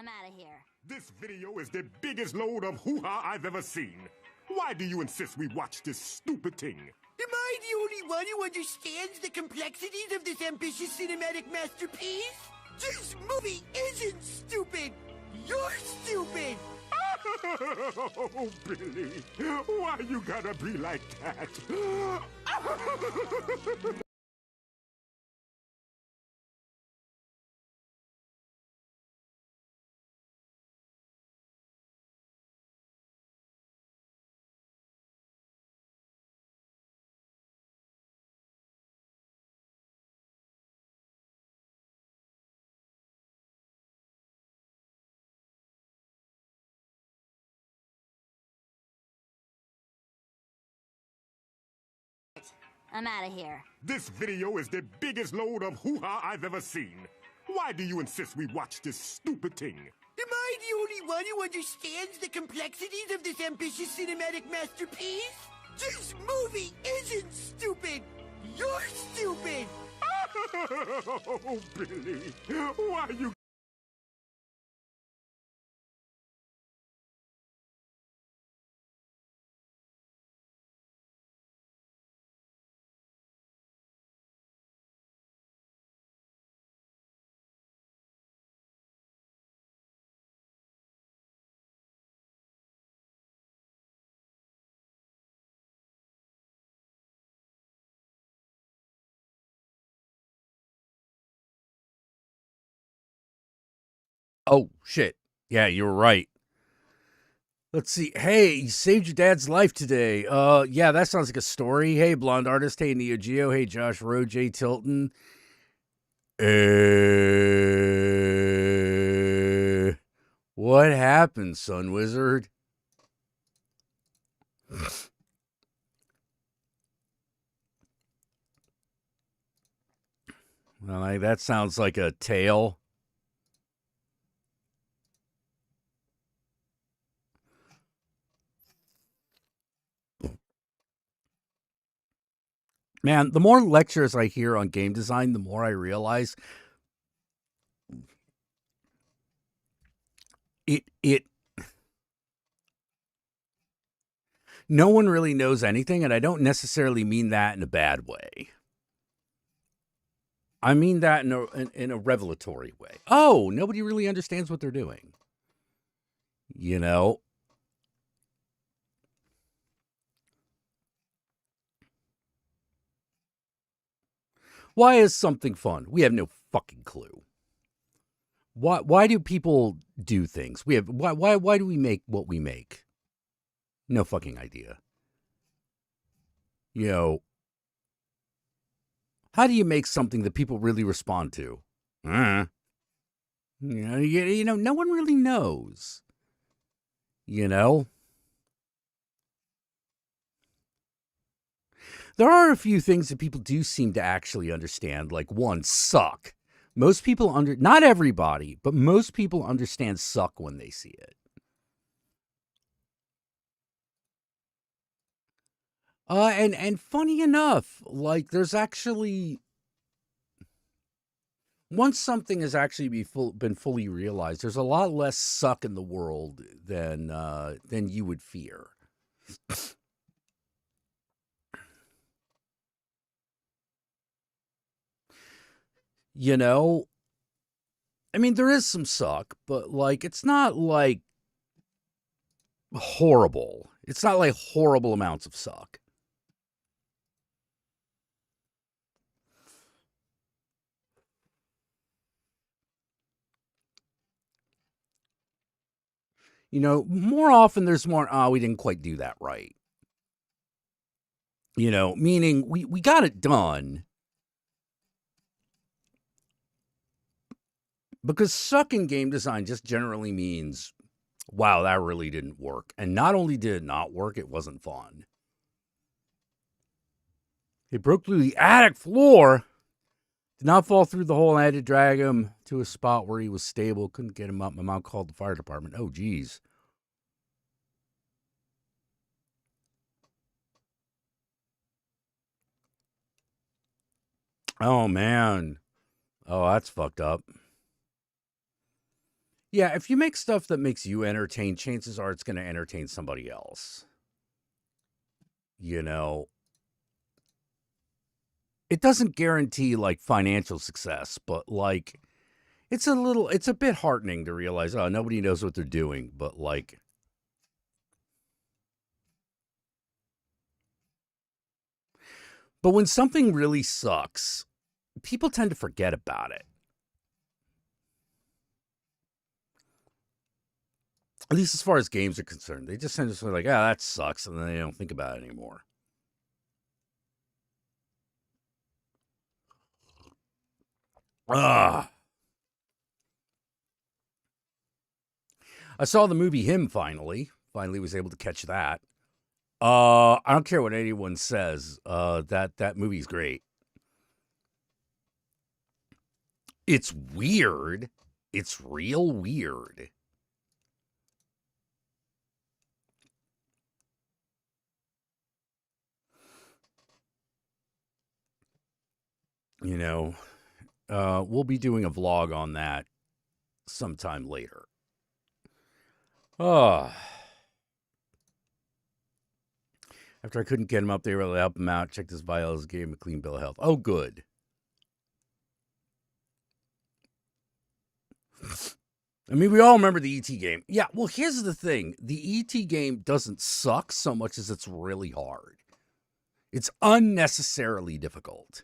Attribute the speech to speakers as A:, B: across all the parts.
A: I'm out of here.
B: This video is the biggest load of hoo-ha I've ever seen. Why do you insist we watch this stupid thing?
C: Am I the only one who understands the complexities of this ambitious cinematic masterpiece? This movie isn't stupid! You're stupid!
B: Oh, Billy, why you gotta be like that?
A: I'm out of here.
B: This video is the biggest load of hoo-ha I've ever seen. Why do you insist we watch this stupid thing?
C: Am I the only one who understands the complexities of this ambitious cinematic masterpiece? This movie isn't stupid! You're stupid!
B: Oh, Billy, why you...
D: Oh, shit. Yeah, you were right. Let's see. Hey, you saved your dad's life today. Yeah, that sounds like a story. Hey, Blonde Artist. Hey, Neo Geo. Hey, Josh Rowe, Jay Tilton. What happened, Sun Wizard? Well, that sounds like a tale. Man, the more lectures I hear on game design, the more I realize no one really knows anything, and I don't necessarily mean that in a bad way. I mean that in a revelatory way. Oh, nobody really understands what they're doing. You know? Why is something fun? We have no fucking clue. Why do people do things? Why do we make what we make? No fucking idea. You know, how do you make something that people really respond to? You know, no one really knows. You know? There are a few things that people do seem to actually understand, like one, suck. Most people not everybody, but most people understand suck when they see it. And funny enough, like there's actually once something has actually been fully realized, there's a lot less suck in the world than you would fear. You know, I mean, there is some suck, but like it's not like horrible. It's not like horrible amounts of suck. You know, more often there's more, we didn't quite do that right. You know, meaning we got it done. Because suck in game design just generally means, wow, that really didn't work. And not only did it not work, it wasn't fun. It broke through the attic floor. Did not fall through the hole, and I had to drag him to a spot where he was stable. Couldn't get him up. My mom called the fire department. Oh, geez. Oh, man. Oh, that's fucked up. Yeah, if you make stuff that makes you entertain, chances are it's going to entertain somebody else. You know, it doesn't guarantee like financial success, but like it's a bit heartening to realize, oh, nobody knows what they're doing, but like but when something really sucks, people tend to forget about it. At least as far as games are concerned. They just tend to sort of like, ah, that sucks, and then they don't think about it anymore. Ugh. I saw the movie Him finally. Finally was able to catch that. I don't care what anyone says. That movie's great. It's weird. It's real weird. You know, we'll be doing a vlog on that sometime later. Oh. After I couldn't get him up, they were able to help him out. Checked his vitals, gave him a clean bill of health. Oh, good. I mean, we all remember the ET game. Yeah, well, here's the thing. The ET game doesn't suck so much as it's really hard. It's unnecessarily difficult.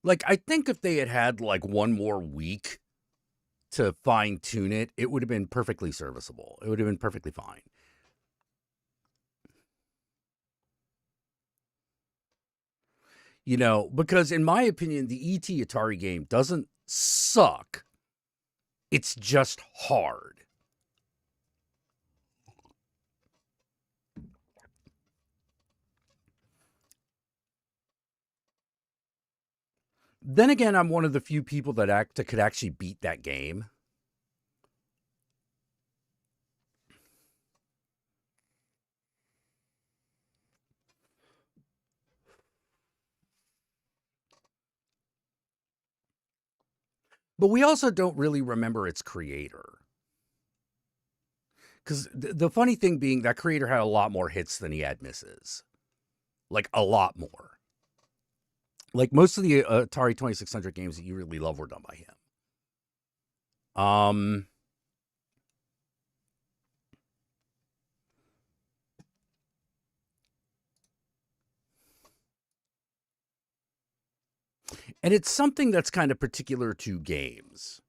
D: Like, I think if they had had, like, one more week to fine-tune it, it would have been perfectly serviceable. It would have been perfectly fine. You know, because in my opinion, the ET Atari game doesn't suck. It's just hard. Then again, I'm one of the few people that could actually beat that game. But we also don't really remember its creator. Because the funny thing being, that creator had a lot more hits than he had misses. Like, a lot more. Like, most of the Atari 2600 games that you really love were done by him. And it's something that's kind of particular to games.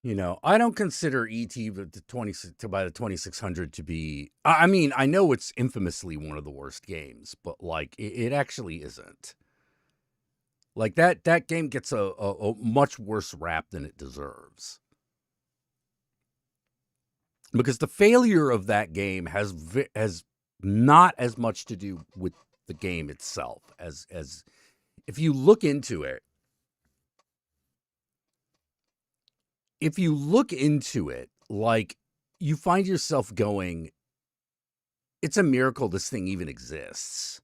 D: You know, I don't consider ET by the 2600 to be. I mean, I know it's infamously one of the worst games, but like it actually isn't. Like that game gets a much worse rap than it deserves. Because the failure of that game has not as much to do with the game itself as if you look into it. If you look into it, like, you find yourself going, it's a miracle this thing even exists.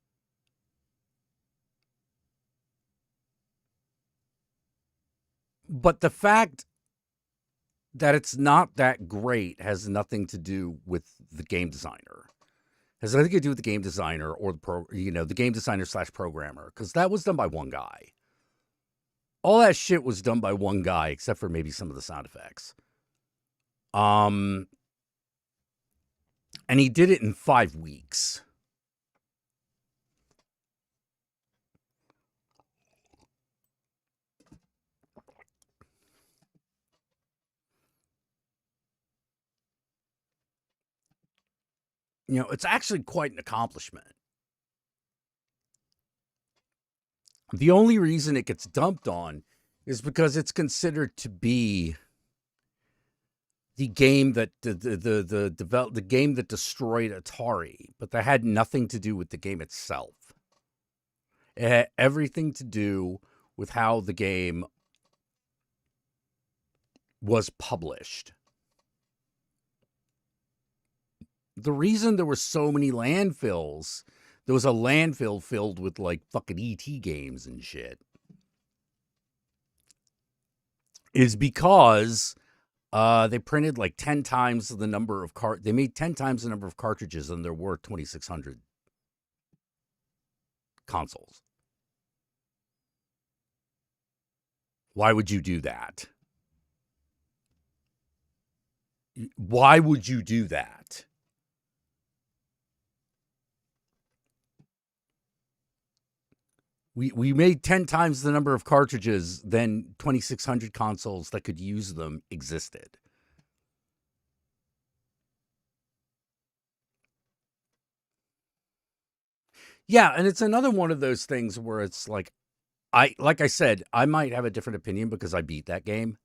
D: But the fact that it's not that great has nothing to do with the game designer. Has nothing to do with the game designer or the game designer / programmer, because that was done by one guy. All that shit was done by one guy, except for maybe some of the sound effects. And he did it in 5 weeks. You know, it's actually quite an accomplishment. The only reason it gets dumped on is because it's considered to be the game that the game that destroyed Atari, but that had nothing to do with the game itself. It had everything to do with how the game was published. The reason there were so many landfills, there was a landfill filled with like fucking ET games and shit, is because they printed like 10 times the number of they made 10 times the number of cartridges than there were 2,600 consoles. Why would you do that? Why would you do that? We made 10 times the number of cartridges than 2,600 consoles that could use them existed. Yeah, and it's another one of those things where it's like I said, I might have a different opinion because I beat that game.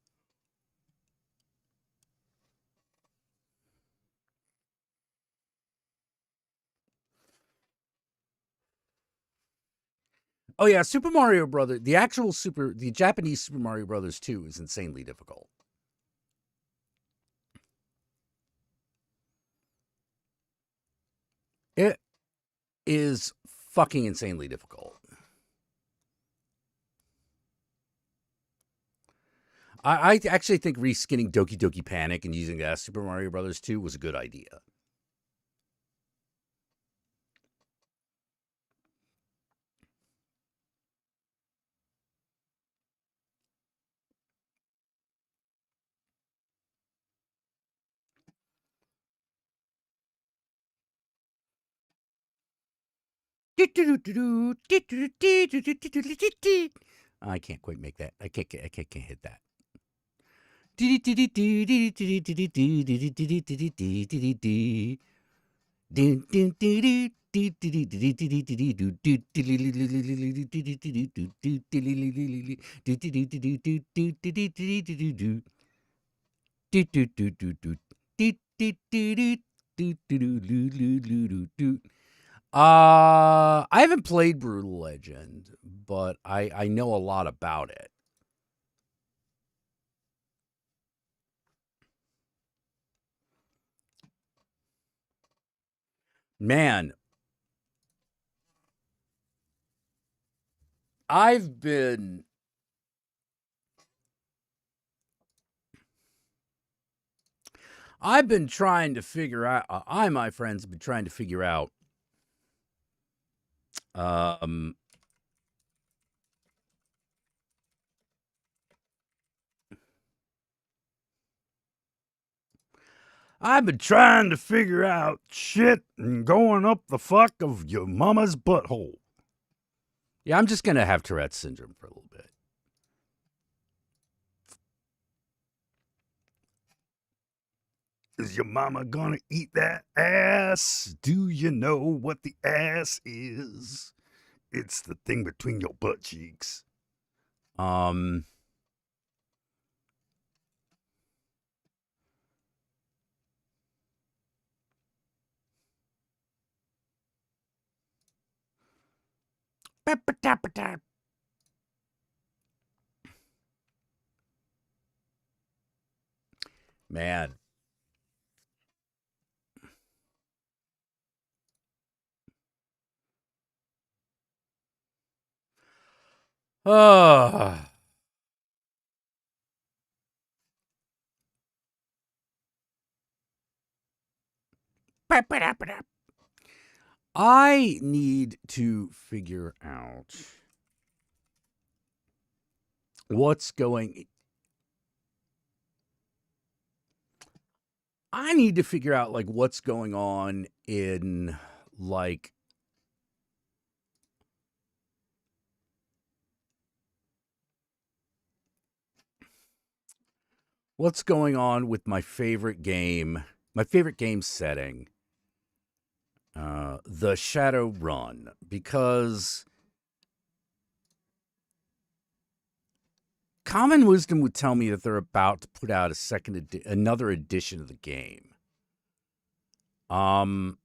D: Oh yeah, Super Mario Brothers, the Japanese Super Mario Brothers 2 is insanely difficult. It is fucking insanely difficult. I actually think reskinning Doki Doki Panic and using that Super Mario Brothers 2 was a good idea. I can't quite make that. I can't hit that. I haven't played Brutal Legend, but I know a lot about it. Man, I've been trying to figure out. My friends, have been trying to figure out. I've been trying to figure out shit and going up the fuck of your mama's butthole. Yeah, I'm just gonna have Tourette's syndrome for a little bit. Is your mama gonna eat that ass? Do you know what the ass is? It's the thing between your butt cheeks. Man. I need to figure out what's going. I need to figure out like what's going on in like what's going on with my favorite game setting, the Shadow Run, because common wisdom would tell me that they're about to put out another edition of the game. However,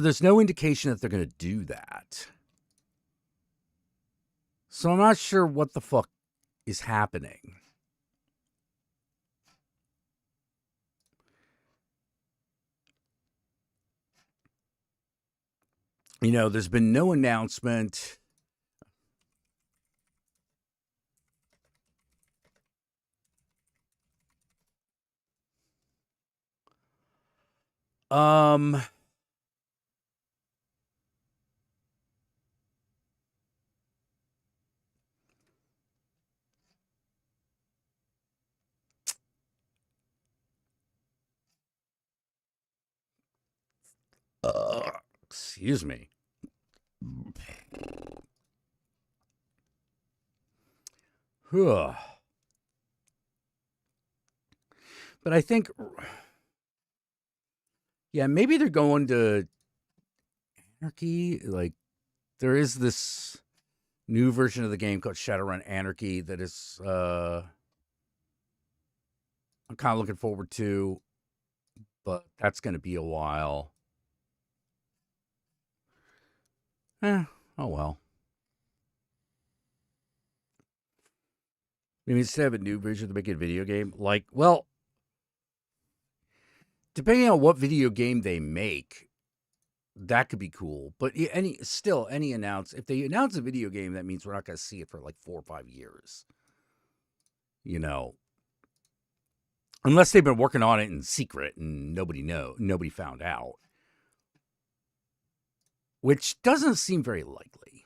D: there's no indication that they're going to do that. So I'm not sure what the fuck is happening. You know, there's been no announcement. Excuse me. But I think, yeah, maybe they're going to Anarchy. Like, there is this new version of the game called Shadowrun Anarchy that is, I'm kind of looking forward to, but that's going to be a while. Oh well. Maybe instead of a new version to make it a video game, like, well, depending on what video game they make, that could be cool. But if they announce a video game, that means we're not going to see it for like 4 or 5 years. You know, unless they've been working on it in secret and nobody found out, which doesn't seem very likely.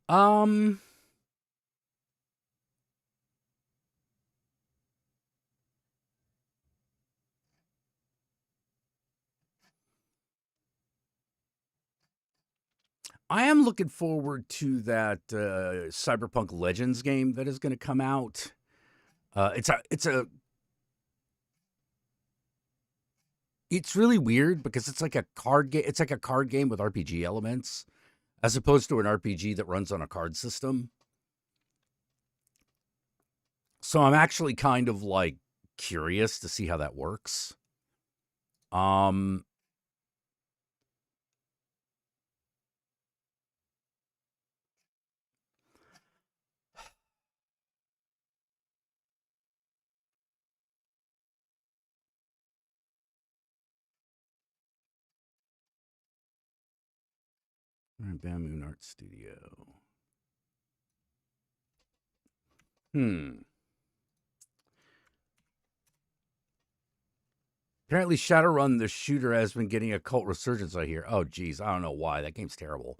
D: I am looking forward to that Cyberpunk Legends game that is going to come out. It's really weird because it's like a card game. It's like a card game with RPG elements, as opposed to an RPG that runs on a card system. So I'm actually kind of like curious to see how that works. Bamboo Art Studio. Apparently Shadowrun, the shooter, has been getting a cult resurgence, I hear. Oh, geez. I don't know why. That game's terrible.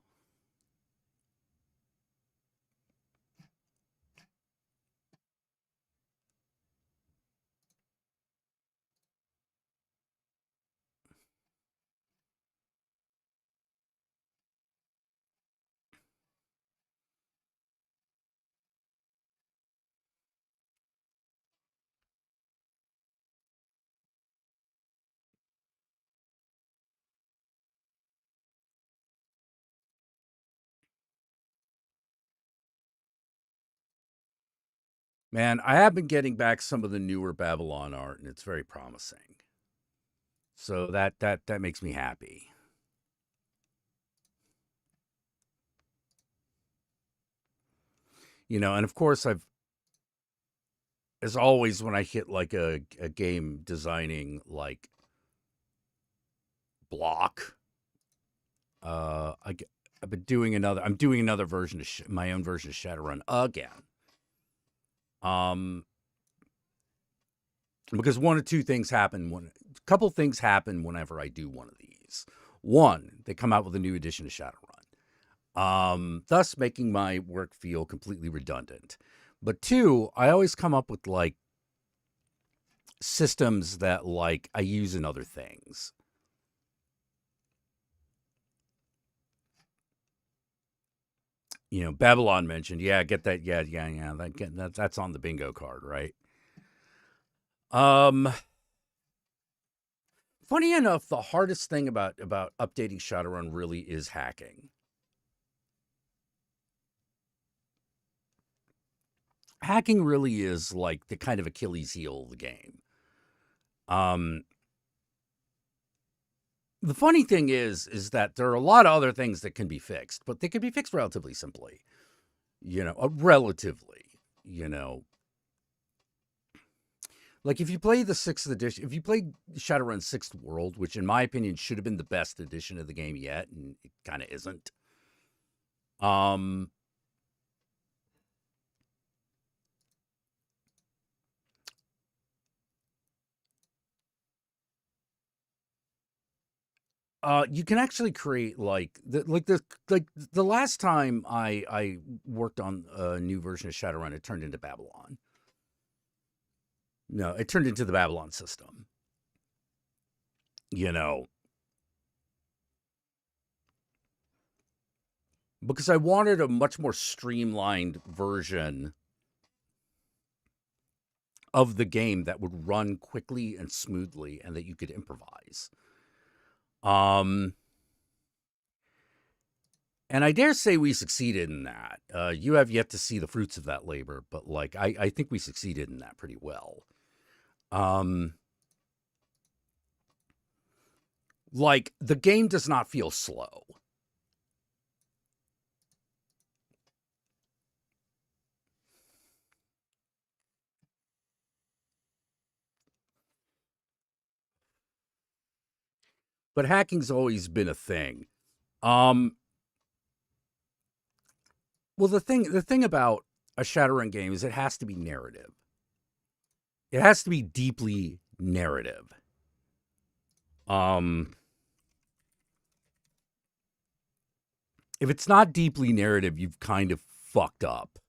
D: Man, I have been getting back some of the newer Babylon art, and it's very promising. So that makes me happy. You know, and of course as always, when I hit like a game designing like block, I'm doing another version of my own version of Shadowrun again. Because one or two things happen a couple things happen whenever I do one of these. One, they come out with a new edition of Shadowrun, thus making my work feel completely redundant. But two, I always come up with like systems that like I use in other things. You know, Babylon mentioned, yeah, get that, yeah, that's on the bingo card, right? Funny enough, the hardest thing about updating Shadowrun really is hacking. Hacking really is like the kind of Achilles heel of the game. The funny thing is that there are a lot of other things that can be fixed, but they can be fixed relatively simply. Relatively, Like if you play the 6th edition, if you play Shadowrun 6th World, which in my opinion should have been the best edition of the game yet, and it kind of isn't. You can actually create the last time I worked on a new version of Shadowrun, it turned into Babylon. No, it turned into the Babylon system. Because I wanted a much more streamlined version of the game that would run quickly and smoothly and that you could improvise. And I dare say we succeeded in that. You have yet to see the fruits of that labor, but I think we succeeded in that pretty well. The game does not feel slow. But hacking's always been a thing. Well, the thing about a Shadowrun game is it has to be narrative. It has to be deeply narrative. If it's not deeply narrative, you've kind of fucked up.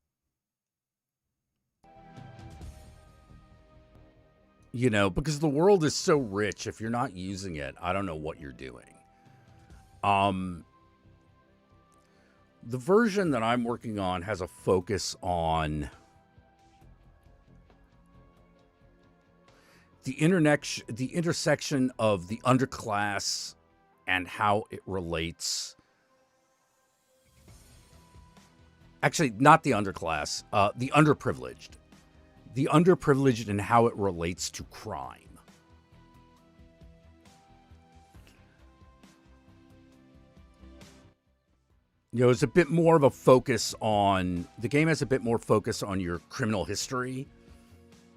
D: Because the world is so rich, if you're not using it, I don't know what you're doing. The version that I'm working on has a focus on the intersection of the underclass and how it relates. Actually, not the underclass, the underprivileged. The underprivileged and how it relates to crime. It's a bit more of a focus on... The game has a bit more focus on your criminal history.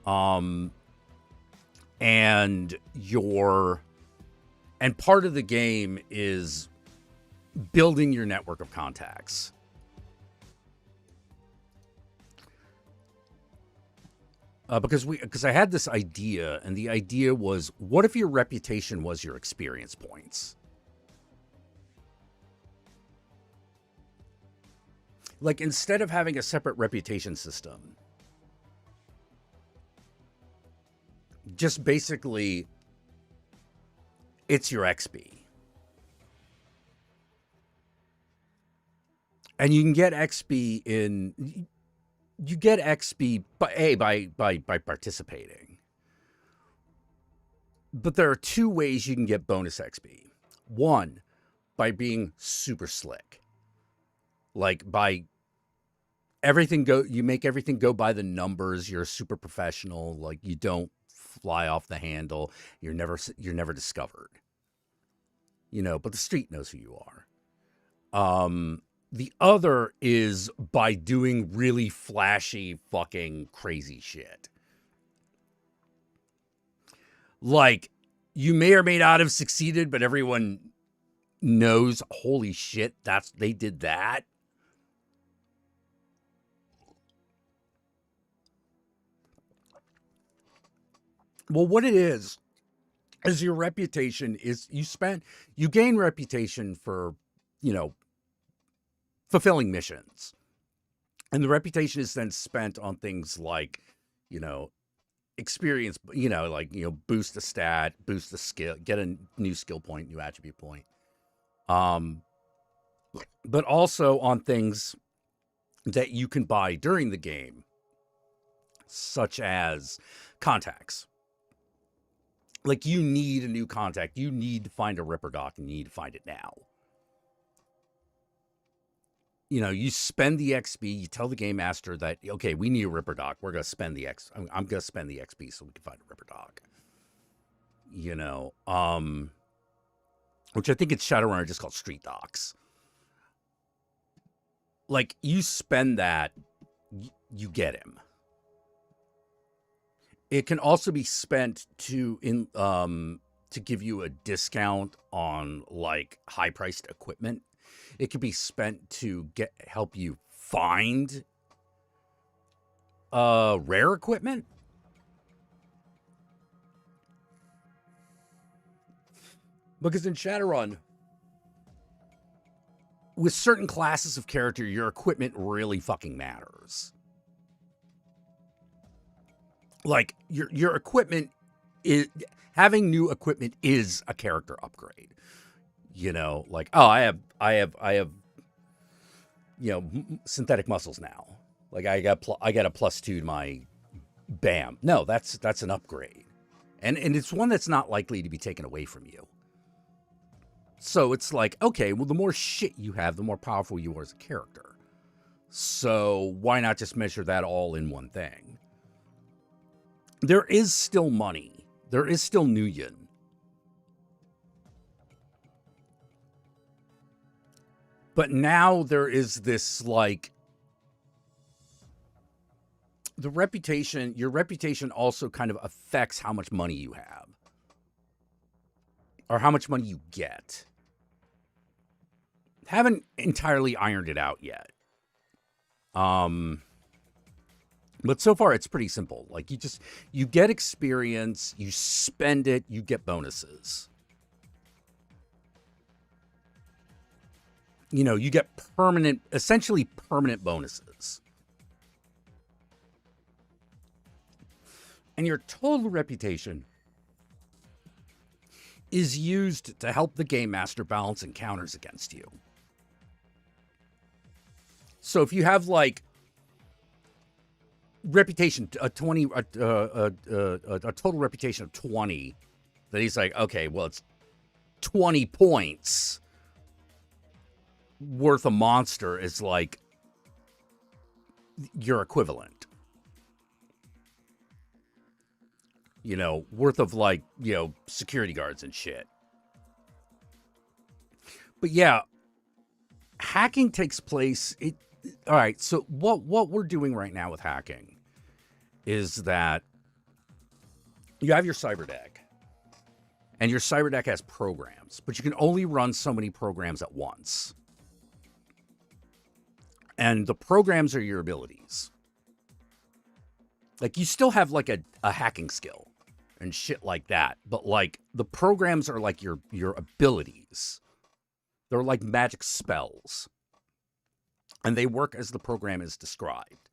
D: And part of the game is building your network of contacts. Because I had this idea, and the idea was, what if your reputation was your experience points? Like, instead of having a separate reputation system, just basically, it's your XP. And you can get XP in... You get XP by participating. But there are two ways you can get bonus XP. One, by being super slick. Like by you make everything go by the numbers. You're super professional. Like you don't fly off the handle. You're never discovered. But the street knows who you are. The other is by doing really flashy, fucking crazy shit. Like, you may or may not have succeeded, but everyone knows, holy shit, they did that. Well, what it is your reputation is you gain reputation for, fulfilling missions. And the reputation is then spent on things like, experience, boost the stat, boost the skill, get a new skill point, new attribute point. But also on things that you can buy during the game, such as contacts. Like, you need a new contact. You need to find a Ripper Doc, and you need to find it now. You know, you spend the XP, you tell the game master that, okay, we need a Ripper Doc. We're going to spend the I'm going to spend the XP so we can find a Ripper Doc. You know, which I think it's Shadowrunner just called Street Docs. Like, you spend that, you get him. It can also be spent to give you a discount on, like, high-priced equipment. It could be spent to help you find rare equipment. Because in Shadowrun, with certain classes of character, your equipment really fucking matters. Like, your equipment is, having new equipment is a character upgrade. You know, like, oh, I have, you know, synthetic muscles now. Like, I got a +2 to my BAM. No, that's an upgrade. And it's one that's not likely to be taken away from you. So it's like, okay, well, the more shit you have, the more powerful you are as a character. So why not just measure that all in one thing? There is still money. There is still Nuyen. But now there is this, like, your reputation also kind of affects how much money you have. Or how much money you get. Haven't entirely ironed it out yet. But so far it's pretty simple. Like, you get experience, you spend it, you get bonuses. You know, you get essentially permanent bonuses. And your total reputation is used to help the game master balance encounters against you. So if you have, like, reputation, a total reputation of 20, that he's like, okay, well, it's 20 points worth a monster is, like, your equivalent. You know, worth of, like, you know, security guards and shit. But yeah, hacking takes place. All right, so what we're doing right now with hacking is that you have your cyber deck, and your cyber deck has programs, but you can only run so many programs at once. And the programs are your abilities. Like, you still have, like, a hacking skill and shit like that, but, like, the programs are like your abilities. They're like magic spells. And they work as the program is described.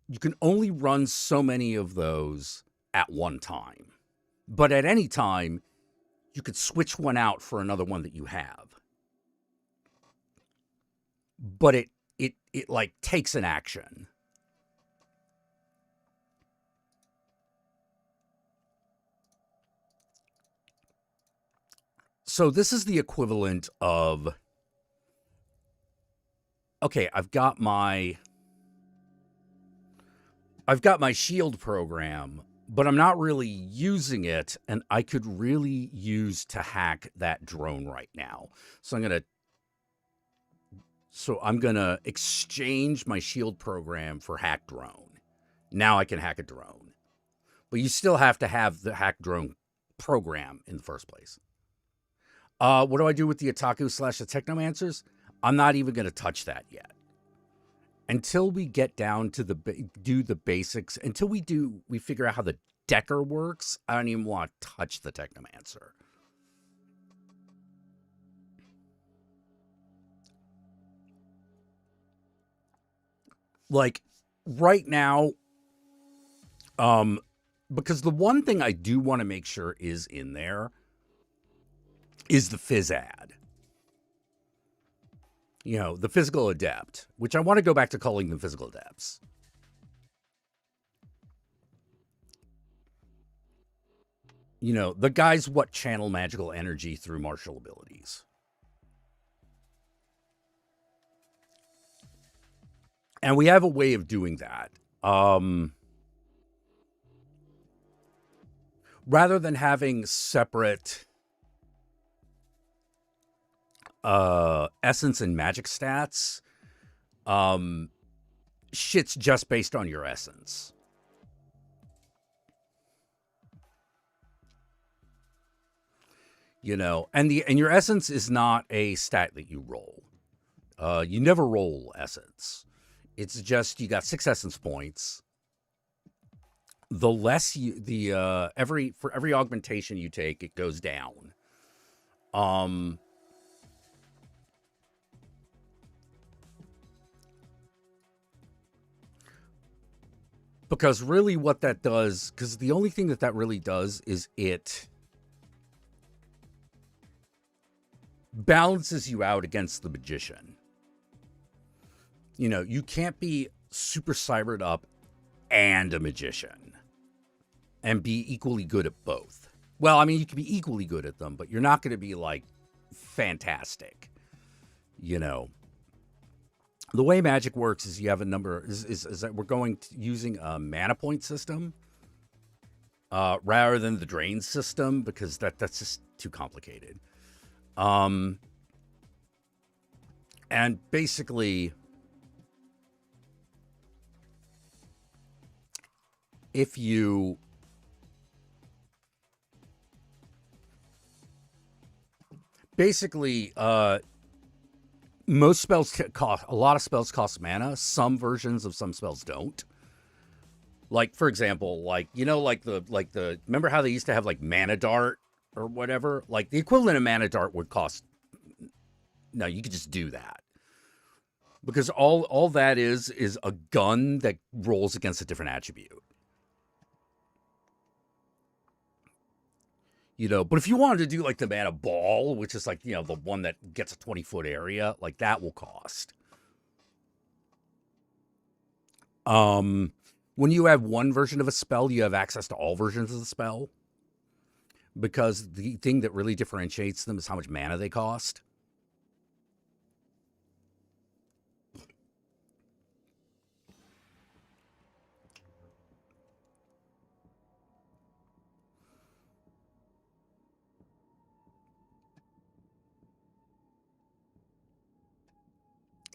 D: You can only run so many of those at one time. But at any time, you could switch one out for another one that you have. But it like takes an action. So this is the equivalent of, okay, I've got my shield program, but I'm not really using it, and I could really use to hack that drone right now. So I'm gonna exchange my shield program for hack drone. Now I can hack a drone. But you still have to have the hack drone program in the first place. What do I do with the Otaku/the Technomancers? I'm not even going to touch that yet. Until we get down to do the basics, until we figure out how the Decker works, I don't even want to touch the Technomancer. Like, right now, because the one thing I do want to make sure is in there is the phys ad. You know, the physical adept, which I want to go back to calling them physical adepts. You know, the guys what channel magical energy through martial abilities. And we have a way of doing that. Rather than having separate essence and magic stats, shit's just based on your essence. You know, and your essence is not a stat that you roll. You never roll essence. It's just you got 6 essence points. The less you for every augmentation you take, it goes down. Because really what that does, because the only thing that really does is it balances you out against the magician. You know, you can't be super cybered up and a magician and be equally good at both. Well, I mean, you can be equally good at them, but you're not going to be like fantastic. You know, the way magic works is you have a number is that we're going to using a mana point system rather than the drain system, because that's just too complicated. And basically, if you most spells cost a lot of spells cost mana. Some versions of some spells don't. Like, for example, like, you know, like the remember how they used to have like mana dart or whatever? Like the equivalent of mana dart would cost. No, you could just do that. Because all that is a gun that rolls against a different attribute. You know, but if you wanted to do like the mana ball, which is like, you know, the one that gets a 20-foot area, like that will cost. When you have one version of a spell, you have access to all versions of the spell. Because the thing that really differentiates them is how much mana they cost.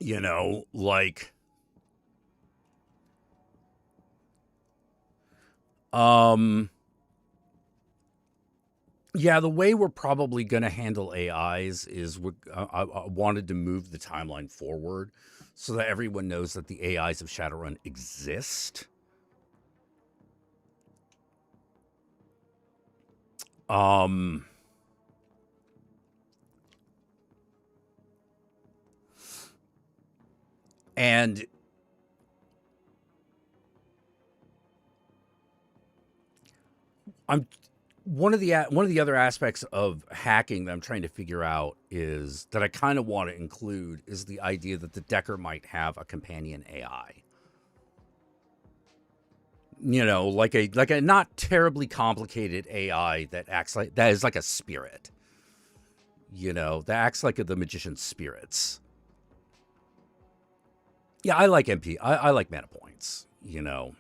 D: You know, like, yeah, the way we're probably going to handle AIs is I wanted to move the timeline forward so that everyone knows that the AIs of Shadowrun exist. And one of the other aspects of hacking that I'm trying to figure out is that I kind of want to include is the idea that the Decker might have a companion AI. You know, like a not terribly complicated AI that acts like that is like a spirit. You know, that acts like the magician's spirits. Yeah, I like MP. I like mana points, you know.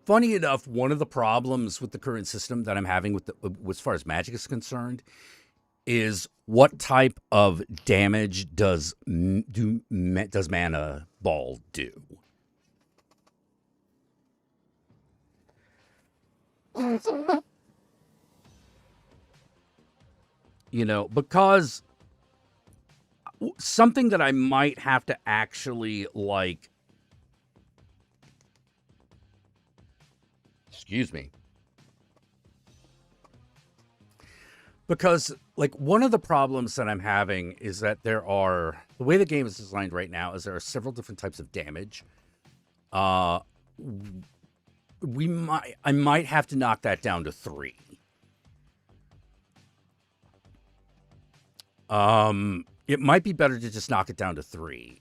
D: Funny enough, one of the problems with the current system that I'm having with as far as magic is concerned is what type of damage does mana ball do? You know, because something that I might have to actually like. Excuse me. Because, like, one of the problems that I'm having is that the way the game is designed right now is there are several different types of damage. I might have to knock that down to 3. It might be better to just knock it down to 3.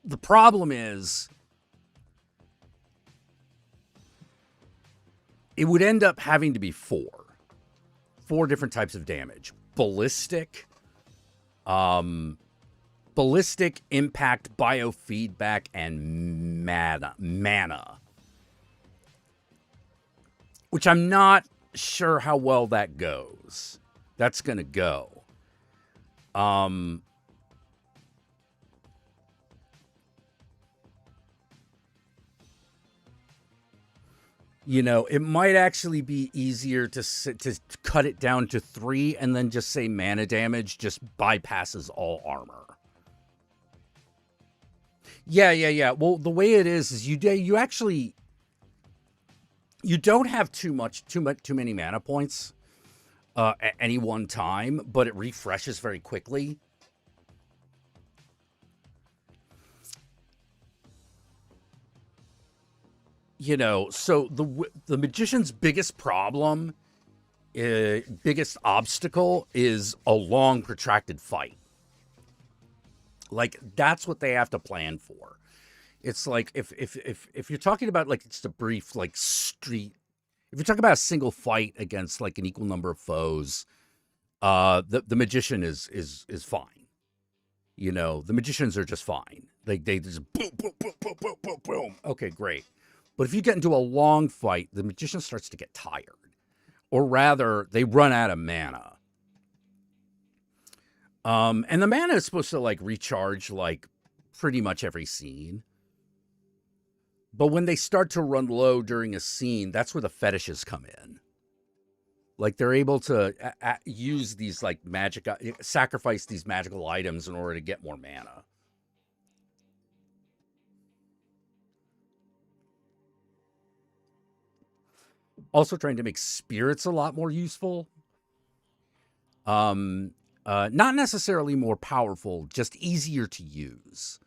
D: The problem is it would end up having to be four different types of damage: ballistic, impact, biofeedback, and mana. Which I'm not sure how well that goes. That's gonna go. You know, it might actually be easier to cut it down to 3 and then just say mana damage just bypasses all armor. Yeah. Well, the way it is you actually you don't have too many mana points at any one time, but it refreshes very quickly. You know, so the magician's biggest problem, biggest obstacle is a long, protracted fight. Like, that's what they have to plan for. It's like if you're talking about like just a brief like street, if you're talking about a single fight against like an equal number of foes, the magician is fine. You know, the magicians are just fine. They just boom, boom, boom, boom, boom, boom, boom. Okay, great. But if you get into a long fight, the magician starts to get tired. Or rather, they run out of mana. And the mana is supposed to, like, recharge, like, pretty much every scene. But when they start to run low during a scene, that's where the fetishes come in. Like, they're able to use these, like, sacrifice these magical items in order to get more mana. Also trying to make spirits a lot more useful. Not necessarily more powerful, just easier to use.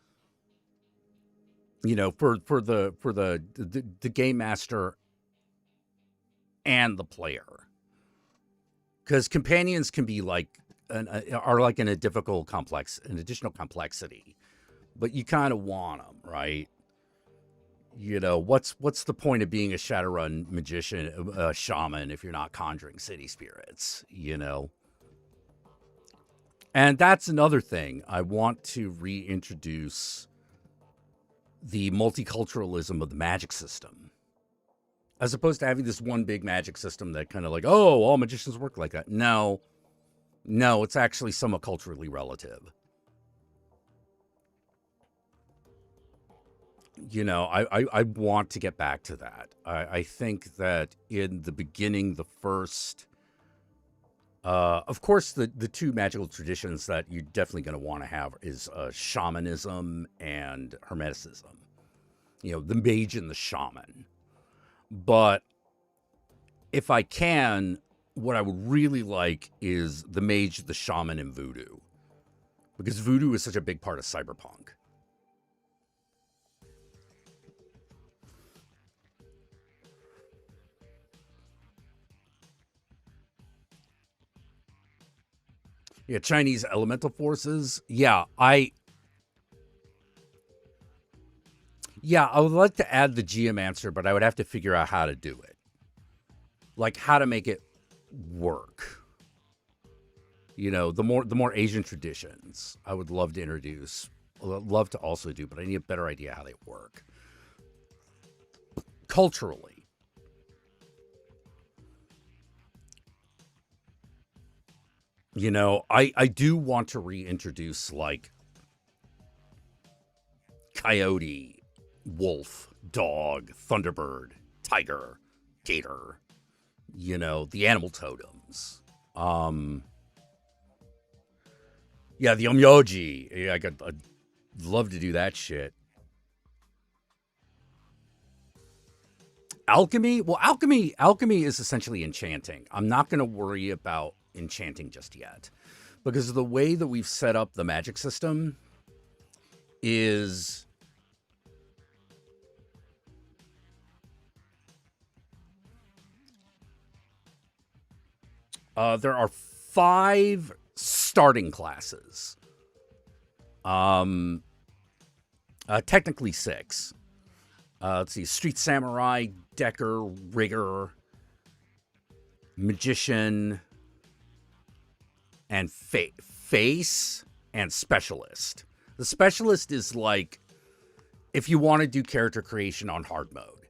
D: You know, for the game master and the player. Because companions can be like an additional complexity, but you kind of want them, right? You know, what's the point of being a Shadowrun magician, shaman, if you're not conjuring city spirits, you know? And that's another thing. I want to reintroduce the multiculturalism of the magic system. As opposed to having this one big magic system that kind of like, oh, all magicians work like that. No, it's actually somewhat culturally relative. You know, I want to get back to that. I think that in the beginning, the first, of course, the two magical traditions that you're definitely going to want to have is shamanism and hermeticism. You know, the mage and the shaman. But if I can, what I would really like is the mage, the shaman, and voodoo. Because voodoo is such a big part of cyberpunk. Yeah, Chinese elemental forces. Yeah, I would like to add the geomancer, but I would have to figure out how to do it. Like how to make it work. You know, the more Asian traditions I would love to introduce. Love to also do, but I need a better idea how they work. Culturally. You know, I do want to reintroduce, like, coyote, wolf, dog, thunderbird, tiger, gator, you know, the animal totems. Yeah, the Omyoji. Yeah, I'd love to do that shit. Alchemy? Well, alchemy is essentially enchanting. I'm not going to worry about enchanting just yet, because of the way that we've set up the magic system is there are 5 starting classes, technically 6. Let's see: street samurai, decker, rigger, magician, and face and specialist. The specialist is like if you want to do character creation on hard mode,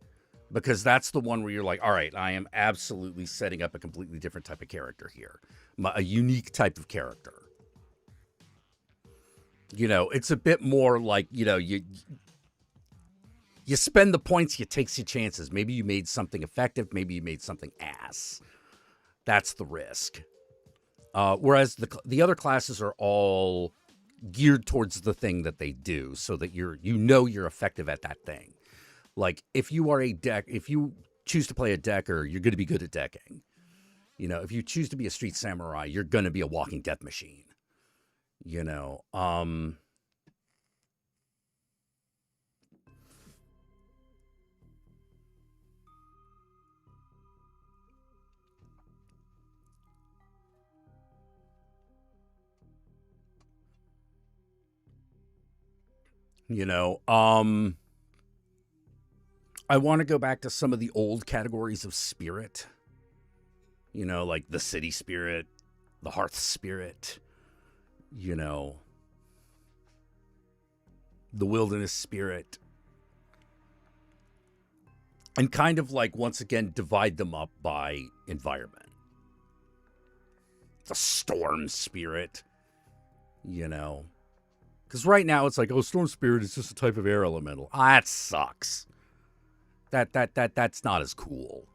D: because that's the one where you're like, all right, I am absolutely setting up a completely different type of character here, a unique type of character. You know, it's a bit more like, you know, you spend the points, you take your chances. Maybe you made something effective, maybe you made something ass. That's the risk. Whereas the other classes are all geared towards the thing that they do, so that you're effective at that thing. Like if you choose to play a decker, you're going to be good at decking. You know, if you choose to be a street samurai, you're going to be a walking death machine. You know, I want to go back to some of the old categories of spirit. You know, like the city spirit, the hearth spirit, you know, the wilderness spirit. And kind of like, once again, divide them up by environment. The storm spirit, you know. Because right now it's like, oh, storm spirit is just a type of air elemental. Ah, that sucks. That's not as cool.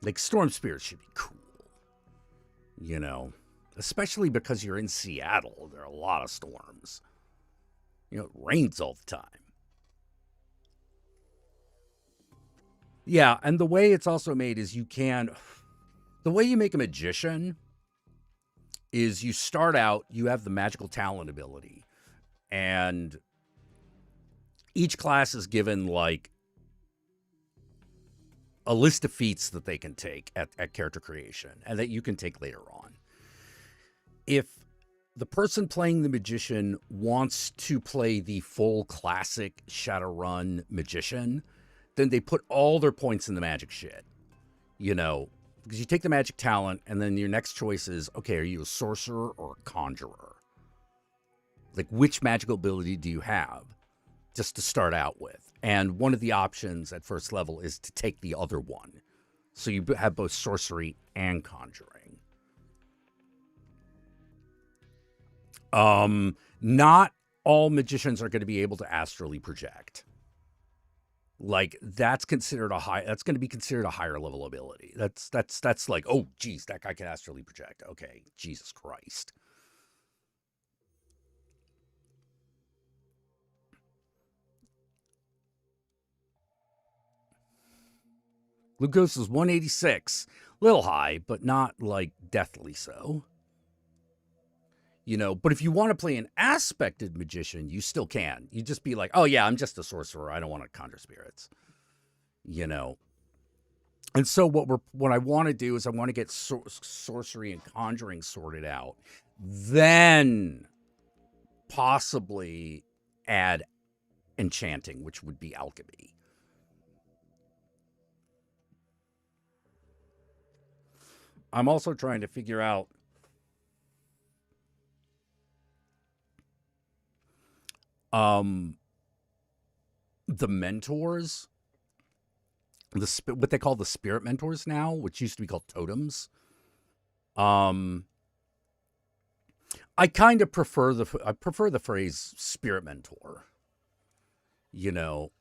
D: Like, storm spirit should be cool. You know, especially because you're in Seattle. There are a lot of storms. You know, it rains all the time. Yeah, and the way it's also made is the way you make a magician is you start out, you have the magical talent ability, and each class is given like a list of feats that they can take at character creation and that you can take later on. If the person playing the magician wants to play the full classic Shadowrun magician, then they put all their points in the magic shit, you know, because you take the magic talent and then your next choice is, okay, are you a sorcerer or a conjurer? Like, which magical ability do you have just to start out with? And one of the options at first level is to take the other one. So you have both sorcery and conjuring. Not all magicians are going to be able to astrally project. Like, that's going to be considered a higher level ability. That's like, oh, geez, that guy can astrally project. Okay, Jesus Christ. Glucose is 186. Little high, but not, like, deathly so. You know, but if you want to play an aspected magician, you still can. You just be like, oh, yeah, I'm just a sorcerer. I don't want to conjure spirits. You know. And so what I want to do is I want to get sorcery and conjuring sorted out. Then possibly add enchanting, which would be alchemy. I'm also trying to figure out the mentors, what they call the spirit mentors now, which used to be called totems. I kind of prefer the phrase spirit mentor. You know,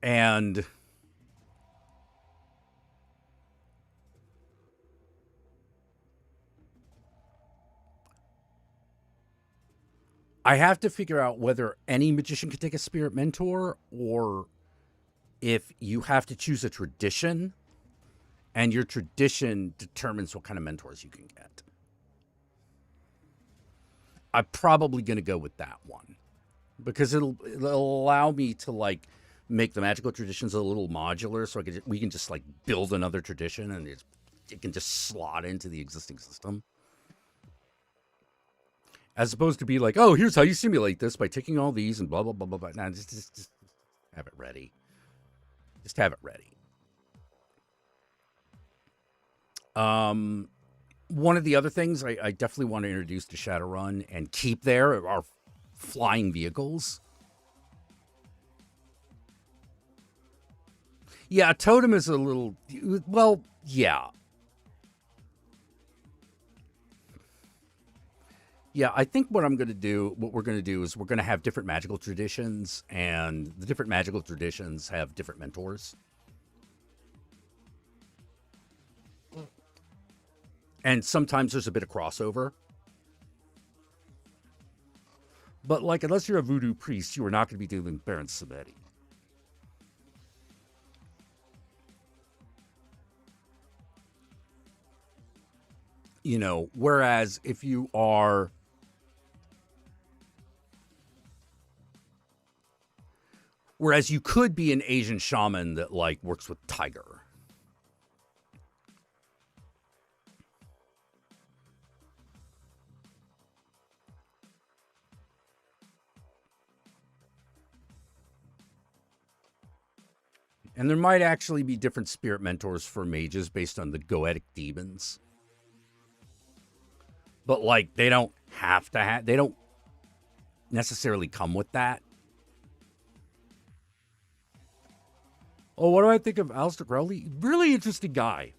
D: and I have to figure out whether any magician can take a spirit mentor or if you have to choose a tradition and your tradition determines what kind of mentors you can get. I'm probably going to go with that one because it'll allow me to, like, make the magical traditions a little modular, so we can just like build another tradition and it can just slot into the existing system. As opposed to be like, oh, here's how you simulate this by taking all these and blah, blah, blah, blah, blah. Nah, just have it ready. Just have it ready. One of the other things I definitely want to introduce to Shadowrun and keep there are flying vehicles. Yeah, a totem is a little, well, yeah. Yeah, I think what we're going to do is we're going to have different magical traditions, and the different magical traditions have different mentors. And sometimes there's a bit of crossover. But, like, unless you're a voodoo priest, you are not going to be doing Baron Samedi. You know, whereas if you are... Whereas you could be an Asian shaman that, like, works with tiger. And there might actually be different spirit mentors for mages based on the goetic demons. But, like, they don't have to have... They don't necessarily come with that. Oh, what do I think of Aleister Crowley? Really interesting guy.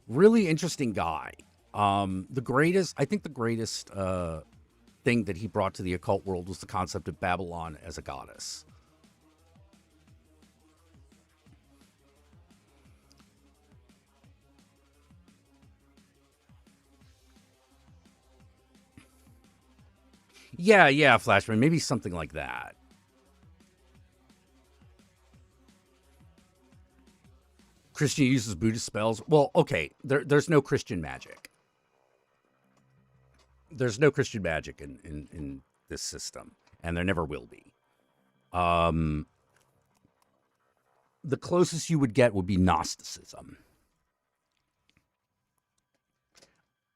D: Really interesting guy. I think the greatest thing that he brought to the occult world was the concept of Babylon as a goddess. Yeah, Flashman. Maybe something like that. Christian uses Buddhist spells. Well, okay, there's no Christian magic. There's no Christian magic in this system, and there never will be. The closest you would get would be Gnosticism.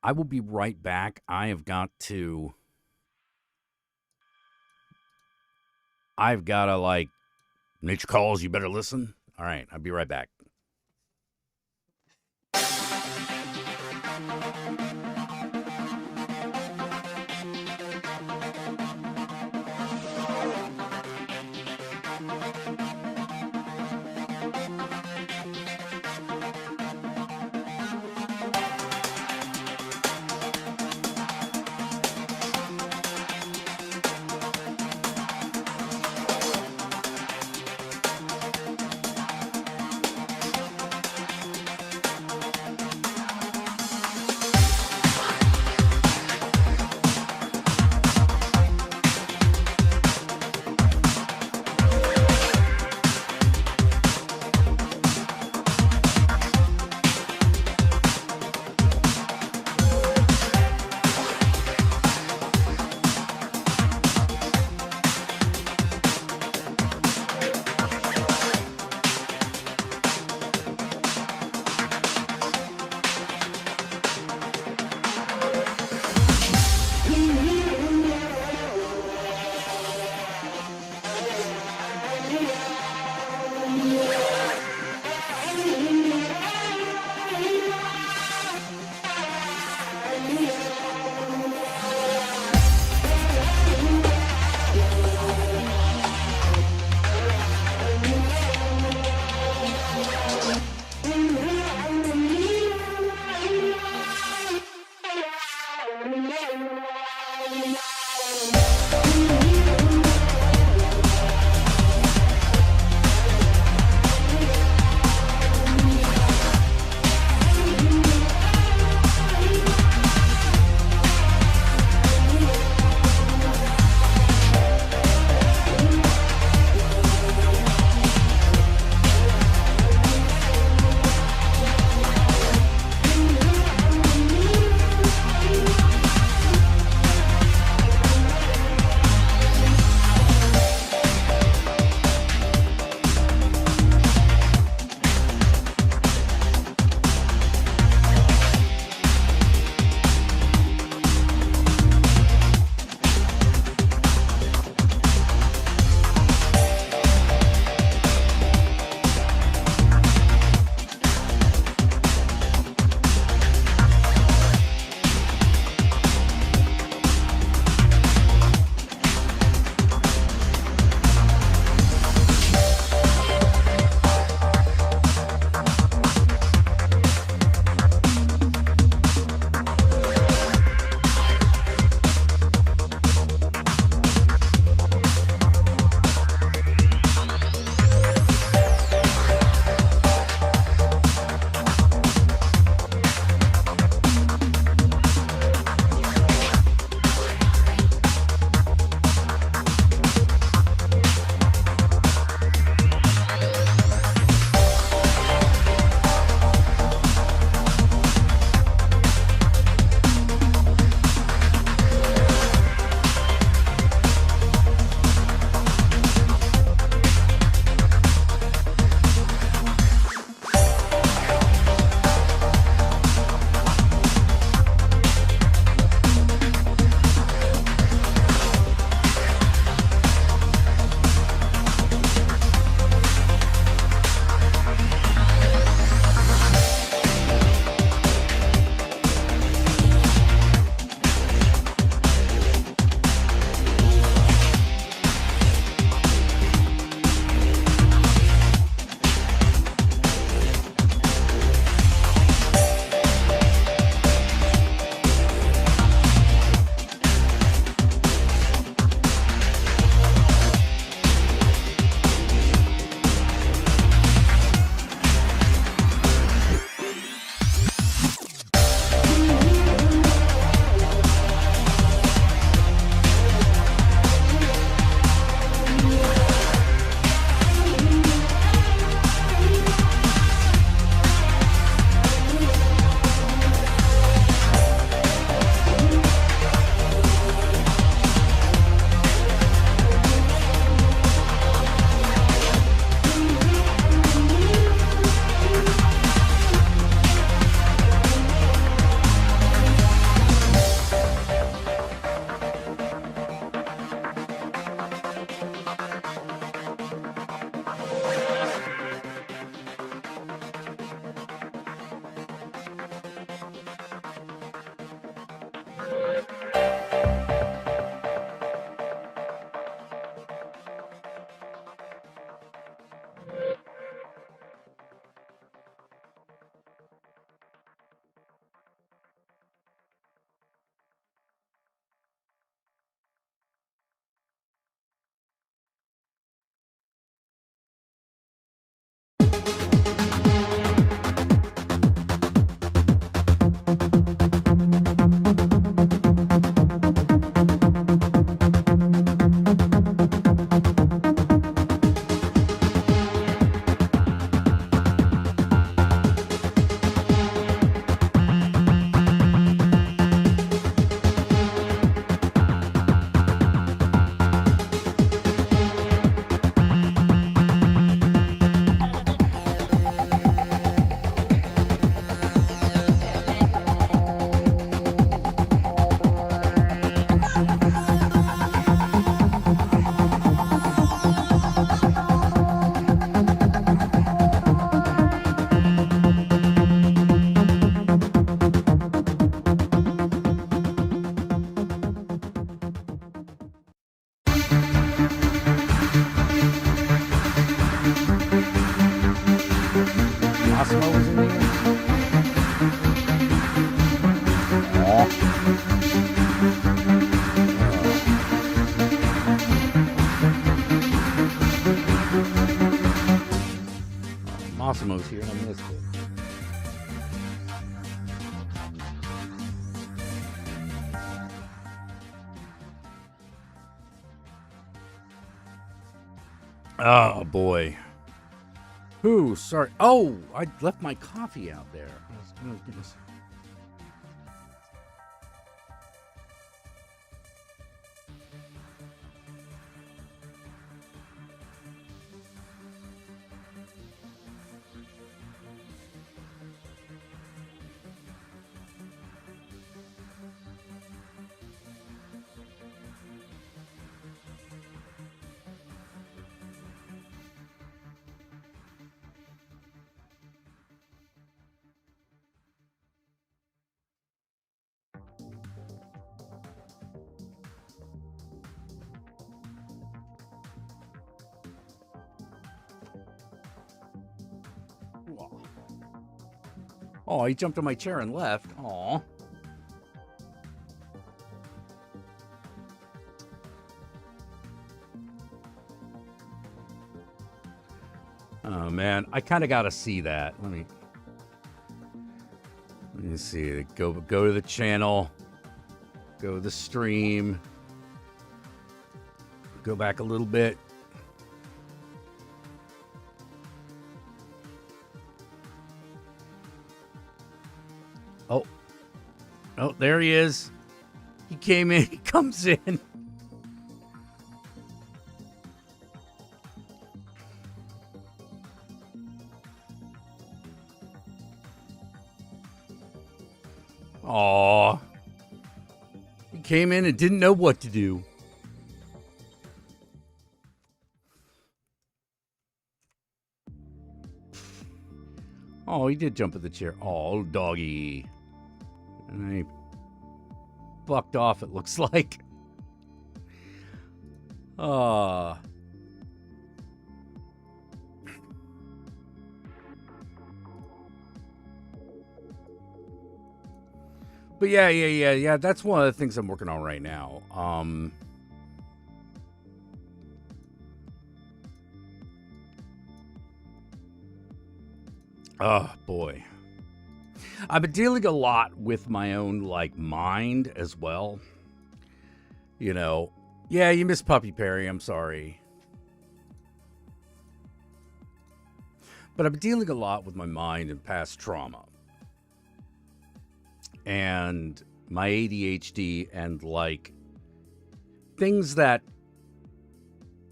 D: I will be right back. I've got to, like, nature calls, you better listen. All right, I'll be right back. Massimo's here and I missed it. Oh, boy. Ooh, sorry. Oh, I left my coffee out there. Oh, goodness. Oh, he jumped on my chair and left. Aw. Oh, man. I kind of got to see that. Let me see. Go to the channel. Go to the stream. Go back a little bit. Oh, there he is. He came in. He comes in. Aw. He came in and didn't know what to do. Oh, he did jump at the chair. Oh, doggy. And he fucked off, it looks like. But yeah. That's one of the things I'm working on right now. Oh, boy. I've been dealing a lot with my own, mind as well. You know. Yeah, you missed Puppy Perry. I'm sorry. But I've been dealing a lot with my mind and past trauma. And my ADHD and, things that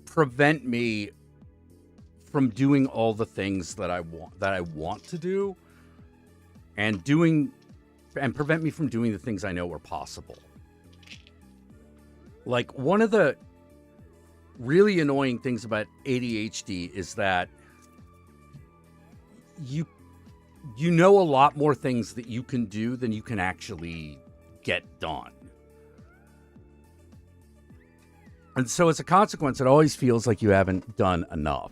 D: prevent me from doing all the things that I want to do and prevent me from doing the things I know are possible. One of the really annoying things about ADHD is that you know a lot more things that you can do than you can actually get done. And so as a consequence, it always feels like you haven't done enough.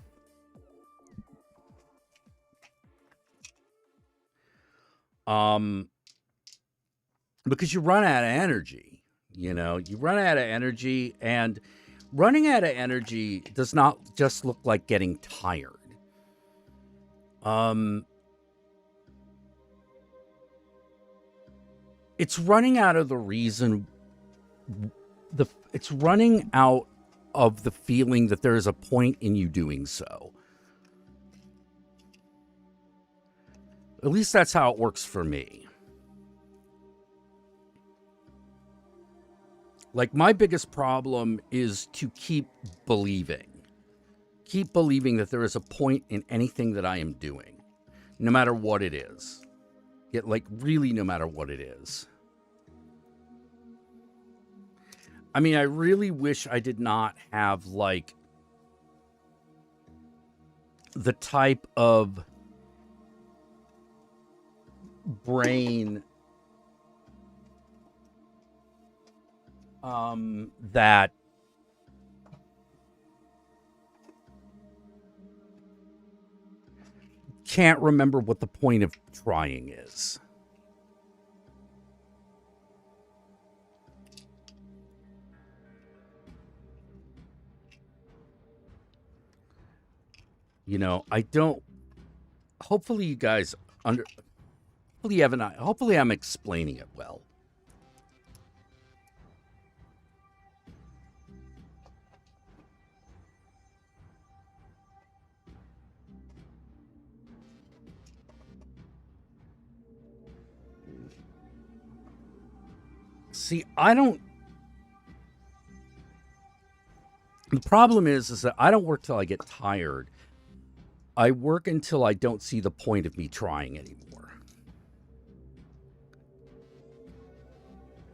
D: Because you run out of energy, you run out of energy, and running out of energy does not just look like getting tired. It's running out of it's running out of the feeling that there is a point in you doing so. At least that's how it works for me. My biggest problem is to keep believing that there is a point in anything that I am doing, no matter what it is. Yet, really, no matter what it is. I mean, I really wish I did not have, the type of brain that can't remember what the point of trying is. I don't. Hopefully, you guys Hopefully, you have hopefully, I'm explaining it well. See, I don't. The problem is that I don't work till I get tired. I work until I don't see the point of me trying anymore.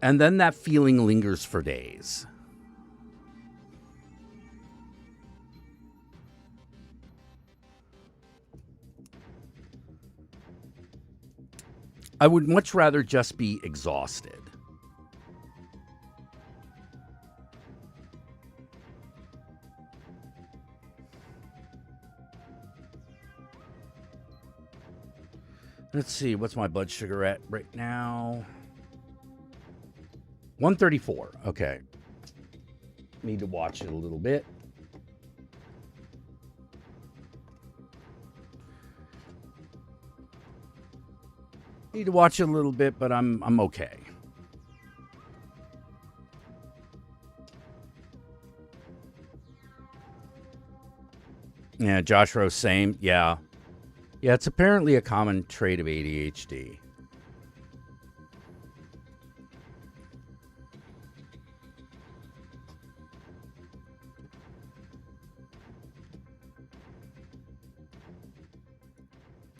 D: And then that feeling lingers for days. I would much rather just be exhausted. Let's see, what's my blood sugar at right now? 134. Okay. Need to watch it a little bit. Need to watch it a little bit, but I'm okay. Yeah, Josh Rose, same. Yeah. Yeah, it's apparently a common trait of ADHD.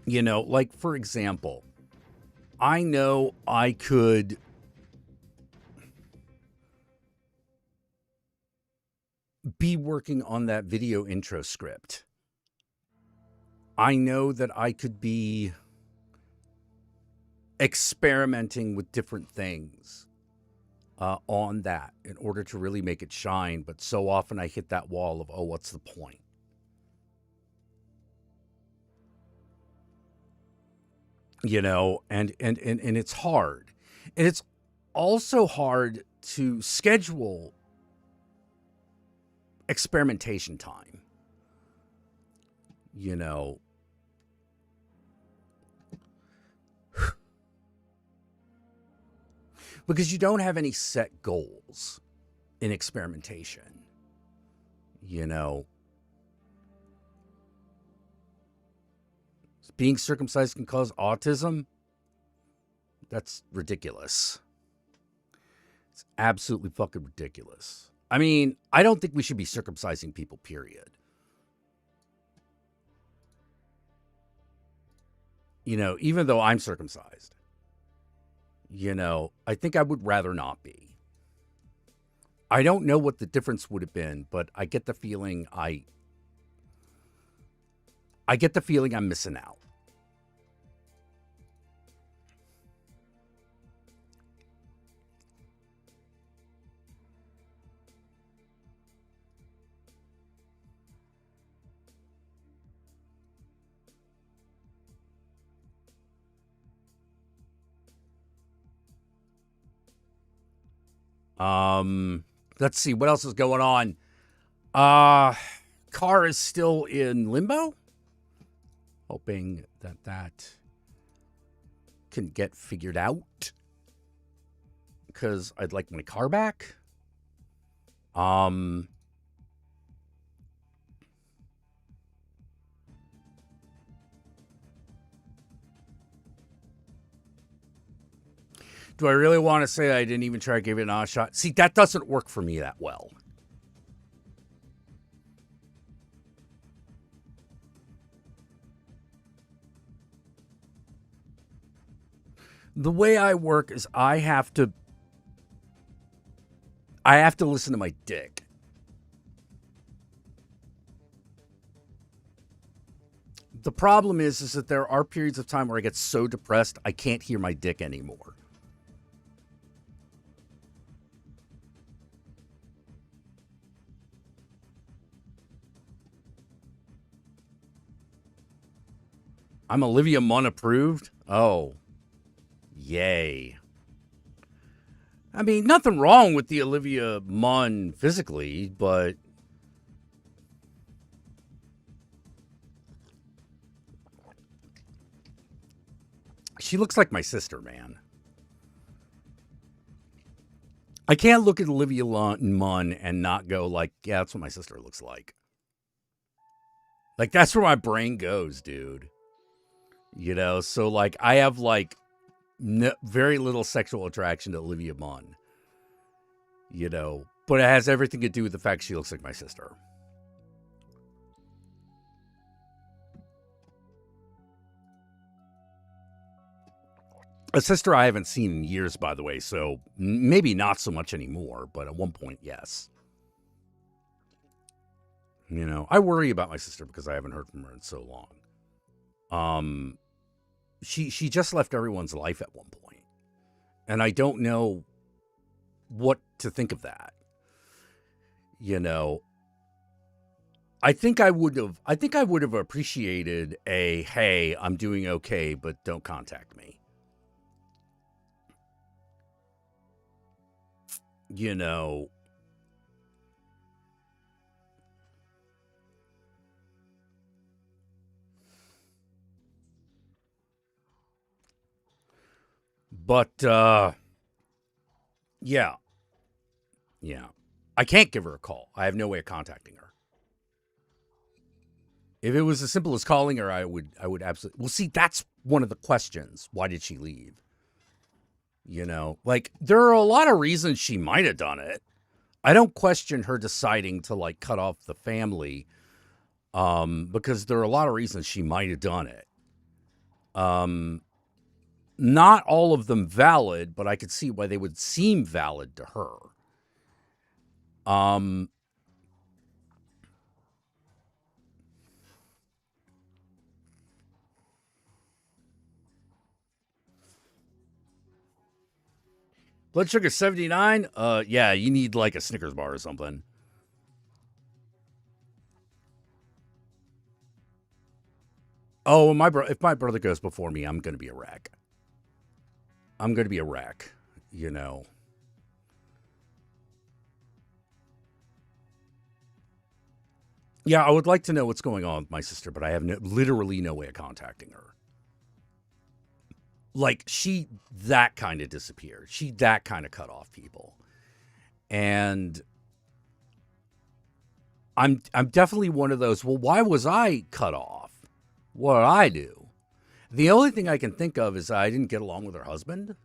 D: Like, for example, I know I could be working on that video intro script. I know that I could be experimenting with different things on that in order to really make it shine. But so often I hit that wall of, oh, what's the point? And it's hard. And it's also hard to schedule experimentation time. Because you don't have any set goals in experimentation. Being circumcised can cause autism? That's ridiculous. It's absolutely fucking ridiculous. I mean, I don't think we should be circumcising people, period. Even though I'm circumcised. I think I would rather not be. I don't know what the difference would have been, but I get the feeling I'm missing out. Let's see what else is going on. Car is still in limbo. Hoping that can get figured out. Because I'd like my car back. Do I really want to say I didn't even try to give it an honest shot? See, that doesn't work for me that well. The way I work is I have to listen to my dick. The problem is that there are periods of time where I get so depressed I can't hear my dick anymore. I'm Olivia Munn approved? Oh. Yay. I mean, nothing wrong with the Olivia Munn physically, but She looks like my sister, man. I can't look at Olivia Munn and not go like, yeah, that's what my sister looks like. Like, that's where my brain goes, dude. You know, so, like, I have, like, very little sexual attraction to Olivia Munn. You know, but it has everything to do with the fact she looks like my sister. A sister I haven't seen in years, by the way, so maybe not so much anymore, but at one point, yes. You know, I worry about my sister because I haven't heard from her in so long. She just left everyone's life at one point, and I don't know what to think of that. You know, I think I would have appreciated a, hey, I'm doing okay, but don't contact me. You know, but, yeah. I can't give her a call. I have no way of contacting her. If it was as simple as calling her, I would absolutely. Well, see, that's one of the questions. Why did she leave? You know, like, there are a lot of reasons she might have done it. I don't question her deciding to, like, cut off the family, because there are a lot of reasons she might have done it. Not all of them valid, but I could see why they would seem valid to her. Blood sugar 79? Yeah, you need like a Snickers bar or something. Oh, if my brother goes before me, I'm going to be a wreck. You know. Yeah, I would like to know what's going on with my sister, but I have literally no way of contacting her. Like, she that kind of disappeared. She that kind of cut off people. And I'm definitely one of those, well, why was I cut off? What did I do? The only thing I can think of is I didn't get along with her husband.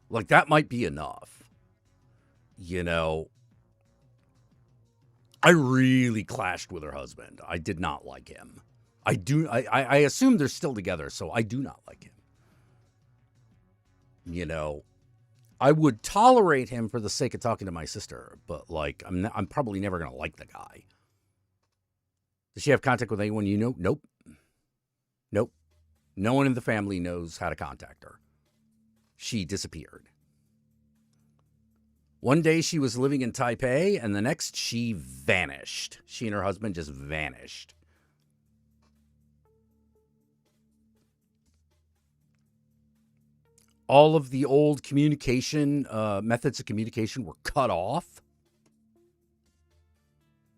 D: Like, that might be enough. You know, I really clashed with her husband. I did not like him. I assume they're still together, so I do not like him. You know, I would tolerate him for the sake of talking to my sister, but, like, I'm probably never going to like the guy. Does she have contact with anyone you know? Nope. No one in the family knows how to contact her. She disappeared. One day she was living in Taipei, and the next she vanished. She and her husband just vanished. All of the old communication, methods of communication were cut off.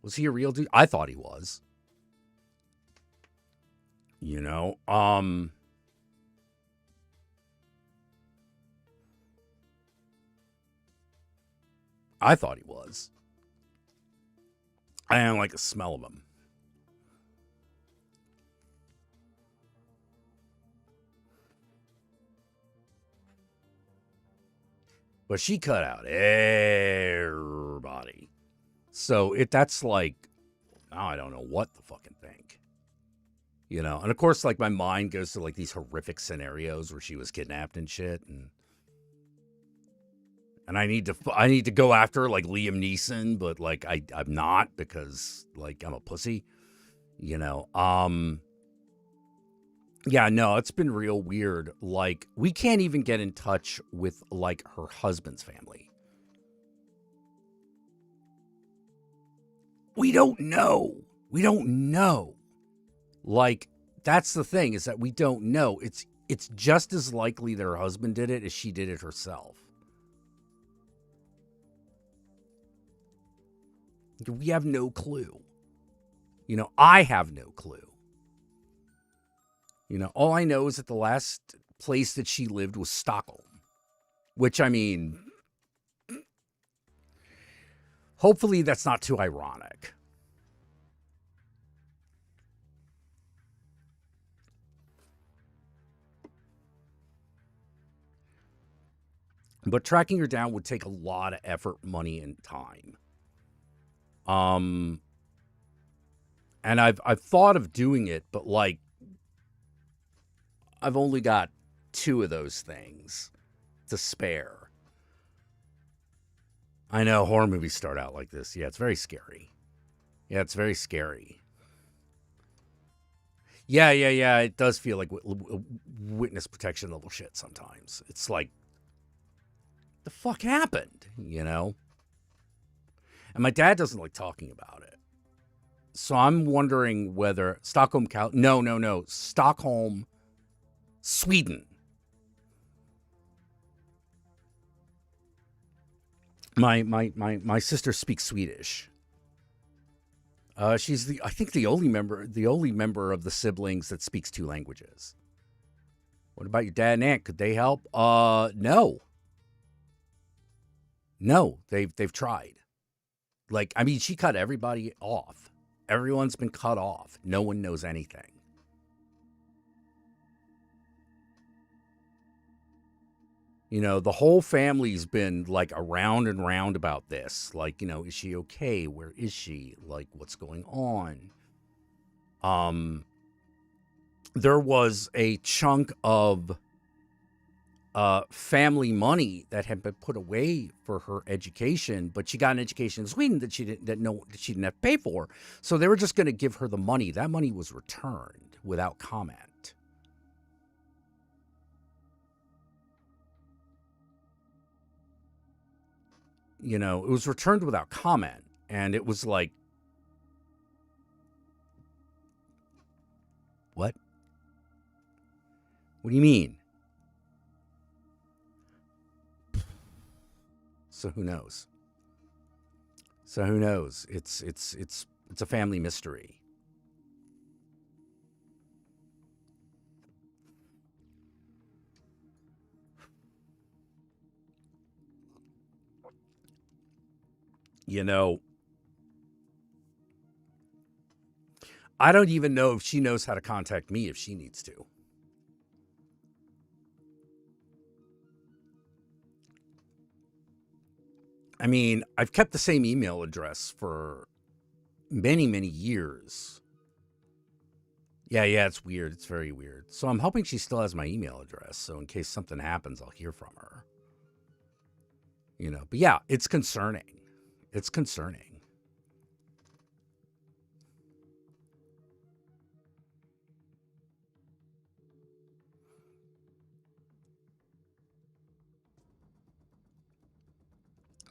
D: Was he a real dude? I thought he was. You know, I thought he was. I don't like the smell of him. But she cut out everybody. So that's like, now I don't know what to fucking think. You know, and of course, like, my mind goes to, like, these horrific scenarios where she was kidnapped and shit, and I need to go after, like, Liam Neeson, but, like, I'm not, because, like, I'm a pussy. You know, yeah, no, it's been real weird. Like, we can't even get in touch with, like, her husband's family. We don't know. Like, that's the thing, is that we don't know. It's just as likely that her husband did it as she did it herself. We have no clue. You know, I have no clue. You know, all I know is that the last place that she lived was Stockholm, which, I mean, hopefully that's not too ironic. But tracking her down would take a lot of effort, money, and time. And I've thought of doing it, but like I've only got 2 of those things to spare. I know horror movies start out like this. Yeah, it's very scary. Yeah, it's very scary. Yeah. It does feel like witness protection level shit sometimes. It's like, the fuck happened, you know? And my dad doesn't like talking about it. So I'm wondering whether Stockholm, no, Stockholm, Sweden. My sister speaks Swedish. She's I think the only member of the siblings that speaks 2 languages. What about your dad and aunt? Could they help? No. No, they've tried. Like, I mean, she cut everybody off. Everyone's been cut off. No one knows anything. You know, the whole family's been like around and round about this. Like, you know, is she okay? Where is she? Like, what's going on? There was a chunk of family money that had been put away for her education, but she got an education in Sweden that she didn't have to pay for. So they were just going to give her the money. That money was returned without comment. You know, it was returned without comment, and it was like, what? What do you mean? So who knows? It's a family mystery. You know, I don't even know if she knows how to contact me if she needs to. I mean, I've kept the same email address for many, many years. Yeah, it's weird. It's very weird. So I'm hoping she still has my email address, so in case something happens, I'll hear from her. You know, but yeah, it's concerning. It's concerning.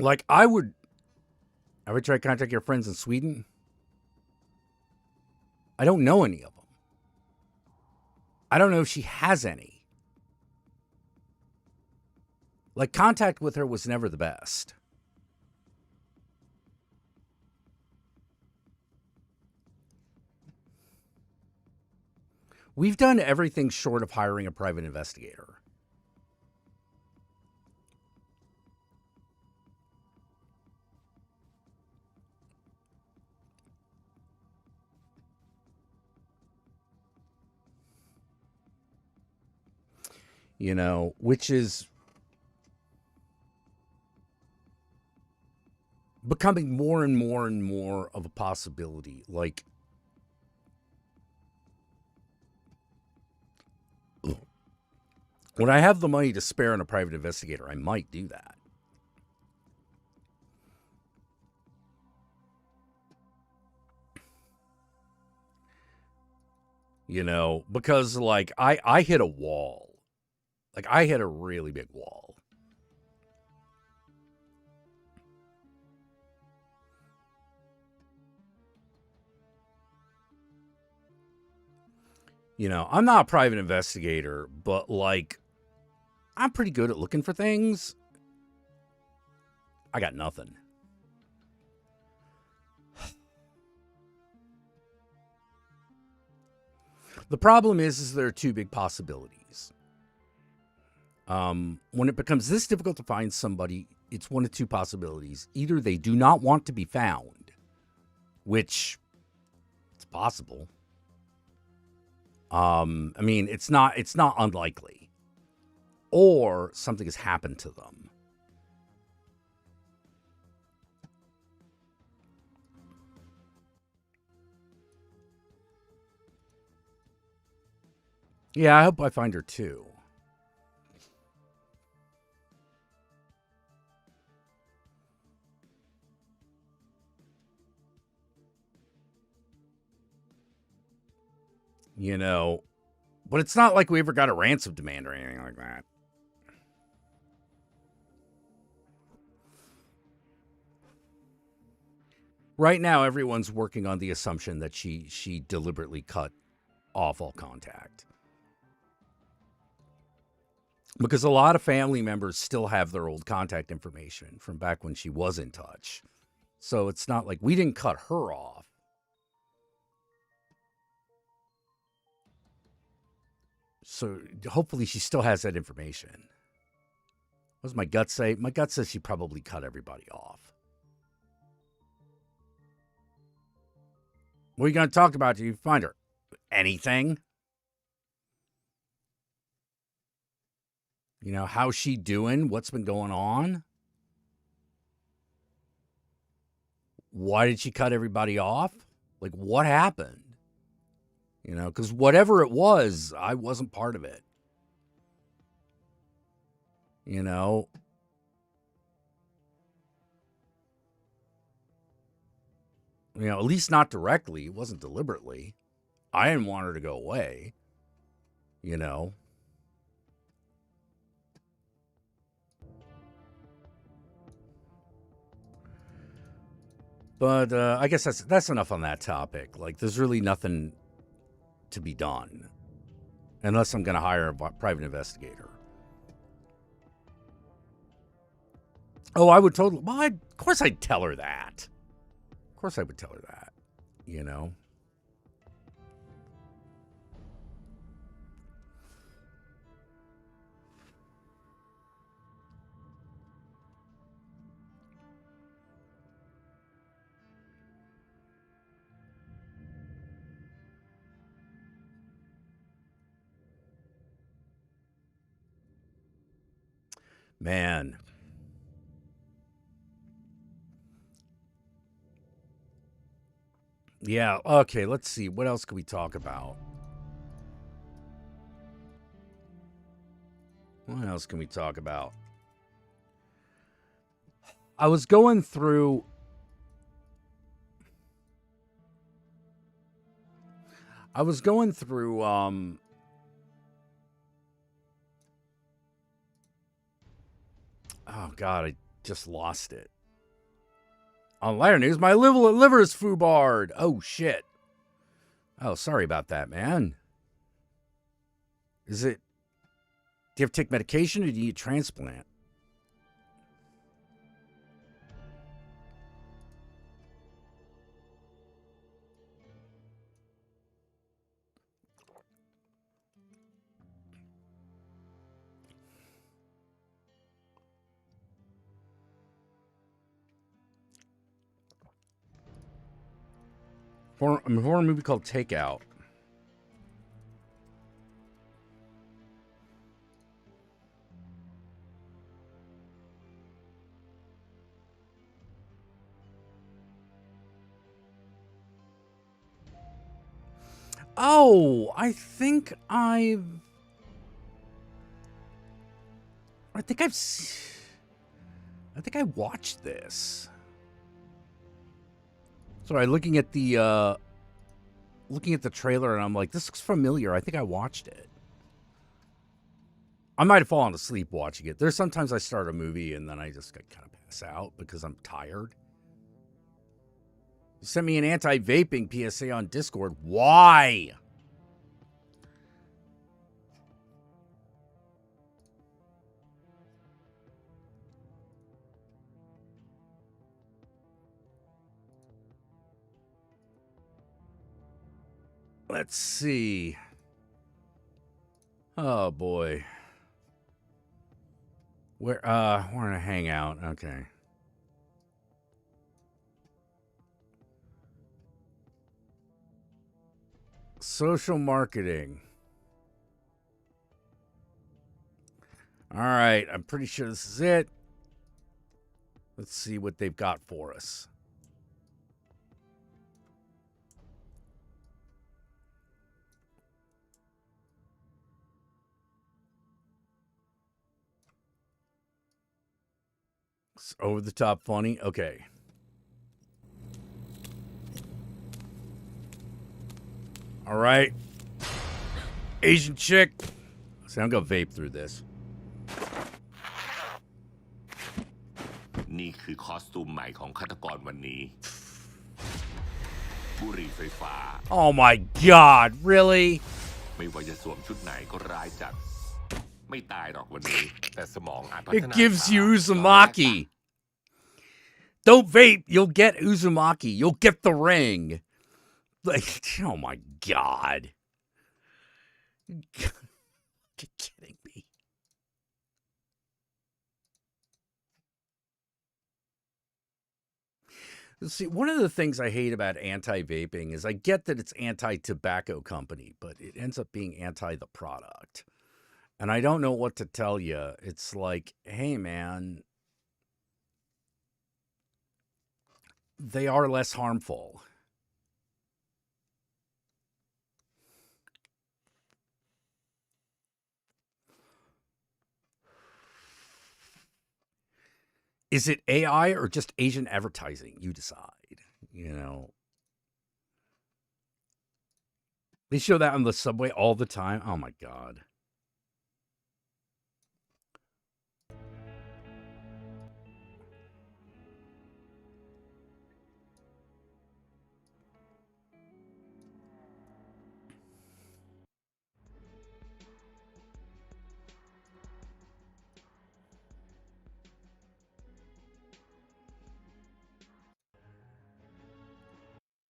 D: Like, I would ever try to contact your friends in Sweden? I don't know any of them. I don't know if she has any. Like, contact with her was never the best. We've done everything short of hiring a private investigator. You know, which is becoming more and more and more of a possibility. Like, when I have the money to spare on a private investigator, I might do that. You know, because like I hit a wall. Like, I hit a really big wall. You know, I'm not a private investigator, but like, I'm pretty good at looking for things. I got nothing. The problem is there are 2 big possibilities. When it becomes this difficult to find somebody, it's one of two possibilities. Either they do not want to be found, which it's possible. I mean, it's not unlikely. Or something has happened to them. Yeah, I hope I find her too. You know, but it's not like we ever got a ransom demand or anything like that. Right now, everyone's working on the assumption that she deliberately cut off all contact. Because a lot of family members still have their old contact information from back when she was in touch. So it's not like we didn't cut her off. So hopefully she still has that information. What does my gut say? My gut says she probably cut everybody off. What are you going to talk about till you find her? Anything? You know, how's she doing? What's been going on? Why did she cut everybody off? Like, what happened? You know, because whatever it was, I wasn't part of it. You know? You know, at least not directly. It wasn't deliberately. I didn't want her to go away. You know? But I guess that's enough on that topic. Like, there's really nothing to be done. Unless I'm going to hire a private investigator. Oh, I would totally... Well, of course I'd tell her that. Of course I would tell her that. You know? Man. Yeah, okay, let's see. What else can we talk about? What else can we talk about? I was going through... Oh, God, I just lost it. On lighter news, my liver is foobarred. Oh, shit. Oh, sorry about that, man. Is it... Do you have to take medication or do you need a transplant? A horror movie called Takeout. Oh, I think I watched this. Sorry, looking at the trailer and I'm like, this looks familiar. I think I watched it. I might have fallen asleep watching it. There's sometimes I start a movie and then I just kind of pass out because I'm tired. You sent me an anti-vaping PSA on Discord. Why? Let's see. Oh, boy. We're gonna hang out. Okay. Social marketing. All right, I'm pretty sure this is it. Let's see what they've got for us. It's over the top funny. Okay. All right. Asian chick. See, I'm gonna vape through this.
E: นี่คือคอสตูมใหม่ของฆาตกรวันนี้บุหรี่ไฟฟ้า
D: Oh my god, really?
E: ไม่ว่าจะสวมชุดไหนก็ร้ายจัดไม่ตายหรอกวันนี้แต่สมองอาจพัฒ
D: It
E: นา
D: gives you Uzumaki. Don't vape, you'll get Uzumaki. You'll get the ring. Like, oh my god. You're kidding me. See, one of the things I hate about anti-vaping is I get that it's anti-tobacco company, but it ends up being anti the product. And I don't know what to tell you. It's like, hey, man, they are less harmful. Is it AI or just Asian advertising? You decide. You know, they show that on the subway all the time. Oh my god.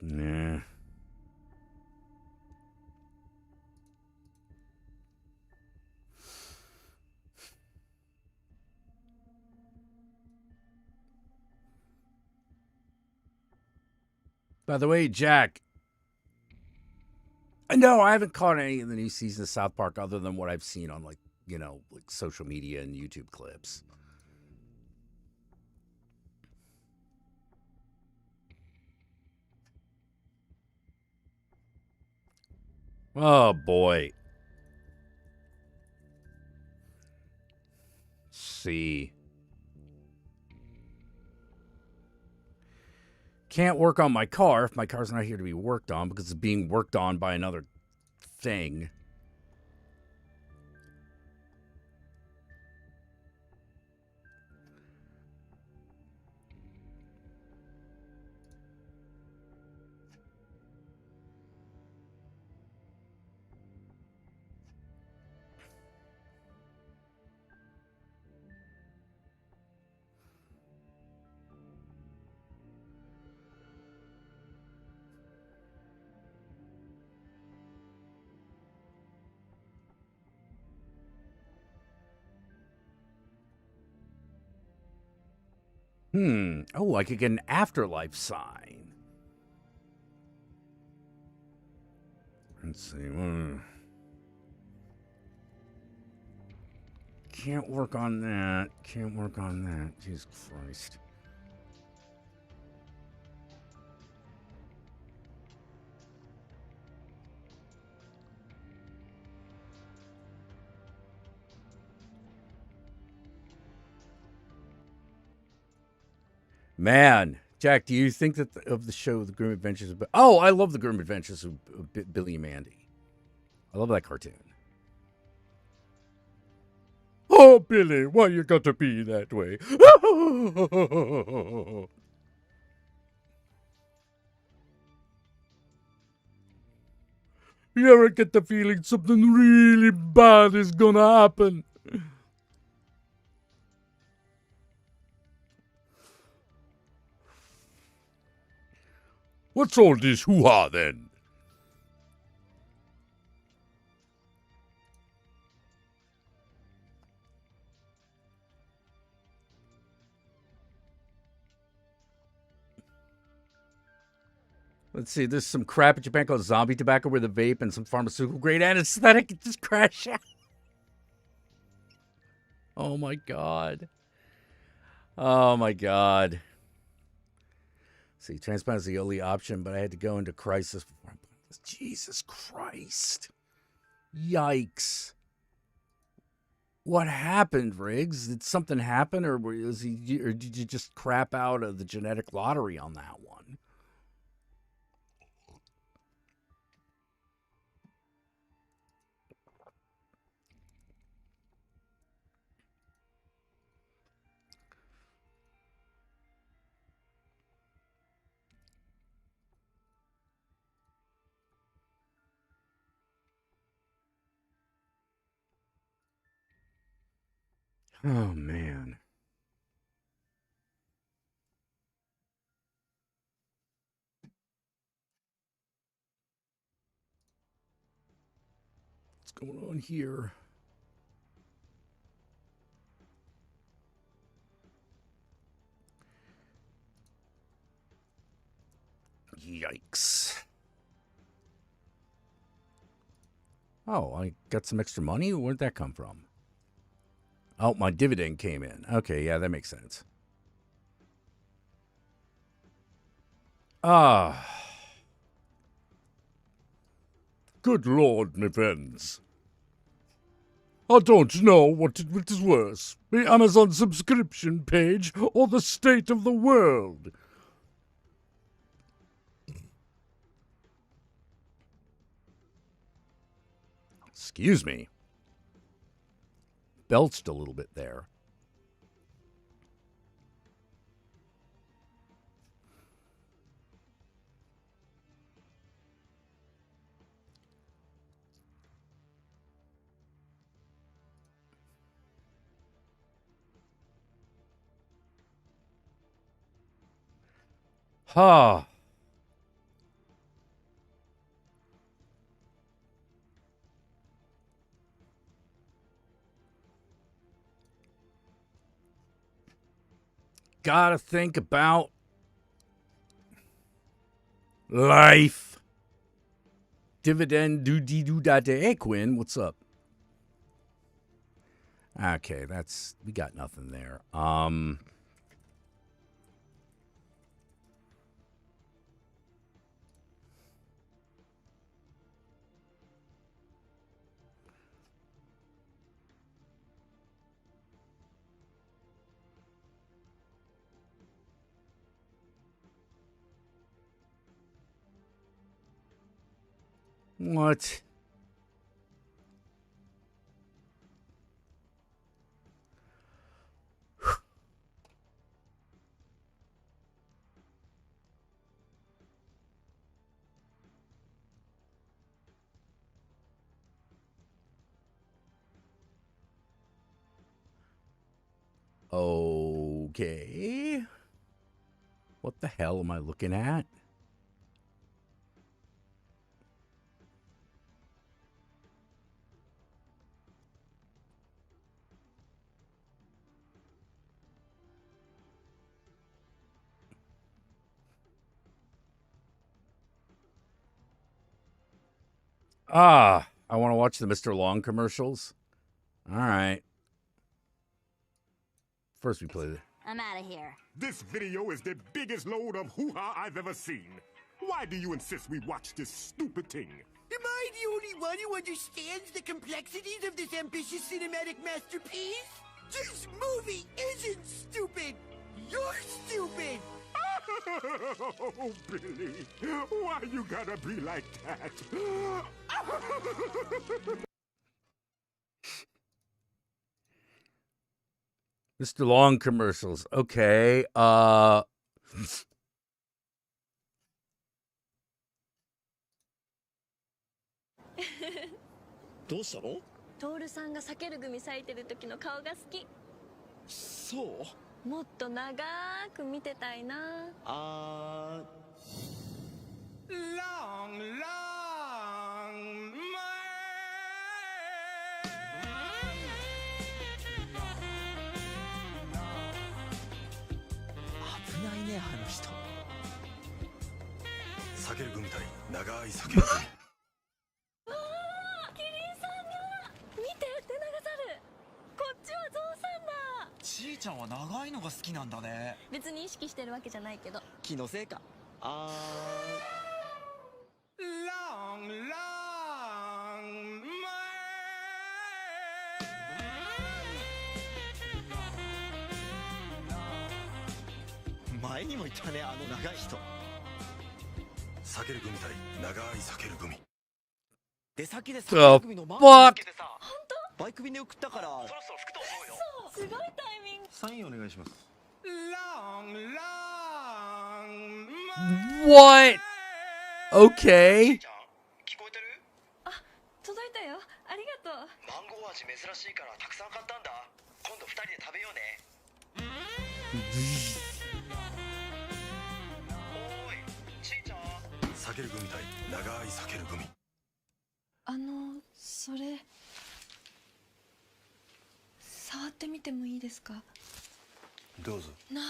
D: Nah. By the way, Jack. No, I haven't caught any of the new seasons of South Park other than what I've seen on, like, you know, like social media and YouTube clips. Oh boy. See. Can't work on my car if my car's not here to be worked on because it's being worked on by another thing. Oh, I could get an afterlife sign. Let's see. Can't work on that. Can't work on that. Jesus Christ. Man, Jack, do you think that of the show, The Grim Adventures of... Oh, I love The Grim Adventures of Billy and Mandy. I love that cartoon. Oh, Billy, why you got to be that way? You ever get the feeling something really bad is gonna happen? What's all this hoo-ha then? Let's see. There's some crap in Japan called zombie tobacco where the vape and some pharmaceutical grade anesthetic just crash out. Oh my god. Oh my god. See, transplant is the only option, but I had to go into crisis before I put this. Jesus Christ. Yikes. What happened, Riggs? Did something happen, or or did you just crap out of the genetic lottery on that one? Oh, man. What's going on here? Yikes. Oh, I got some extra money? Where'd that come from? Oh, my dividend came in. Okay, yeah, that makes sense. Ah. Good Lord, my friends. I don't know what is worse, the Amazon subscription page or the state of the world. Excuse me. Belched a little bit there. Ha. Gotta think about life. Dividend Hey, Quinn, what's up? Okay, we got nothing there. What? Okay. What the hell am I looking at? I want to watch the Mr. Long commercials. All right. First we play the...
A: I'm out of here.
B: This video is the biggest load of hoo-ha I've ever seen. Why do you insist we watch this stupid thing?
C: Am I the only one who understands the complexities of this ambitious cinematic masterpiece? This movie isn't stupid! You're stupid!
B: Oh, Billy, why you gotta be like that?
D: Mr. Long commercials. Okay.
F: どうしたの？
G: トールさんが避ける組咲いてる時の顔が好き。
F: そう？
G: もっと長く見てたいな。
C: Long, long,
H: 避ける組対長い避ける組。
G: キリンさんが見てテナガザル。こっちはゾウさんだ。
F: ちーちゃんは長いのが好きなんだね。
G: 別に意識してるわけじゃないけど。
F: 気のせいか。前にもいたね、あの長い人。
H: 避ける組対長い避ける組。
F: 出先で
D: The
F: 3組のマーク
D: fuck?
F: つけてさ、バイク便で送ったからそろそろ吹くと思うよ。
G: すごいタイミング。
H: サインお願いします。
D: What? Okay.
F: 聞こえてる？
G: 届いたよ。ありがとう。
F: マンゴー味珍しいからたくさん買ったんだ。今度2人で食べようね。おーい、ちーちゃん。
H: 避ける組対長い避ける組。
G: それ触ってみてもいいですか？
H: どうぞ。
G: 長い。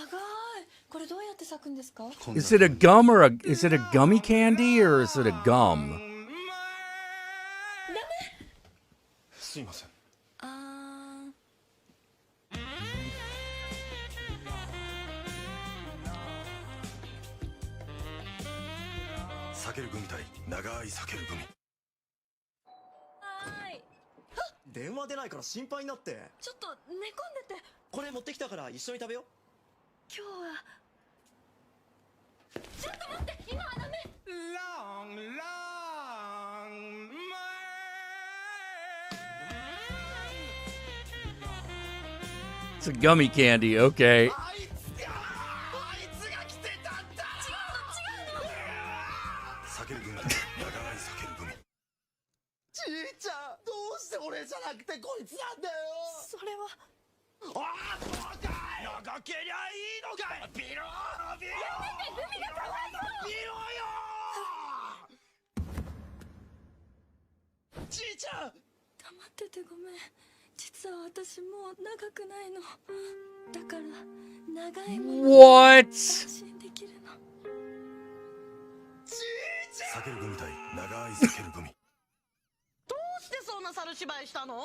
G: これどうやって咲くんですか？
D: Is it a gum or is it a gummy candy or is it a gum?
H: すいません。避ける組対長い避ける組。
F: 電話出ないから心配になって。
G: ちょっと寝込んでて。
F: これ持ってきたから一緒に食べよう。
G: 今日はちょっと待って、今はダメ。
D: It's a gummy candy, okay.
C: あいつが来てたんだ。
H: 避ける組対長い避ける組。
C: ちーちゃん、どうして俺じゃなくてこいつなんだよ。
G: それは
C: そうかい。長けりゃいいのかい。ビロービロー。やめて、グミがかわいそう。ビローよ。ちーちゃん。
G: 黙っててごめん。実は私もう長くないの。だから長いもの
D: What?
G: 安心できるの。
C: ちーちゃん。
H: 避ける組対長い避ける組。
I: どうしてそんな猿芝居したの？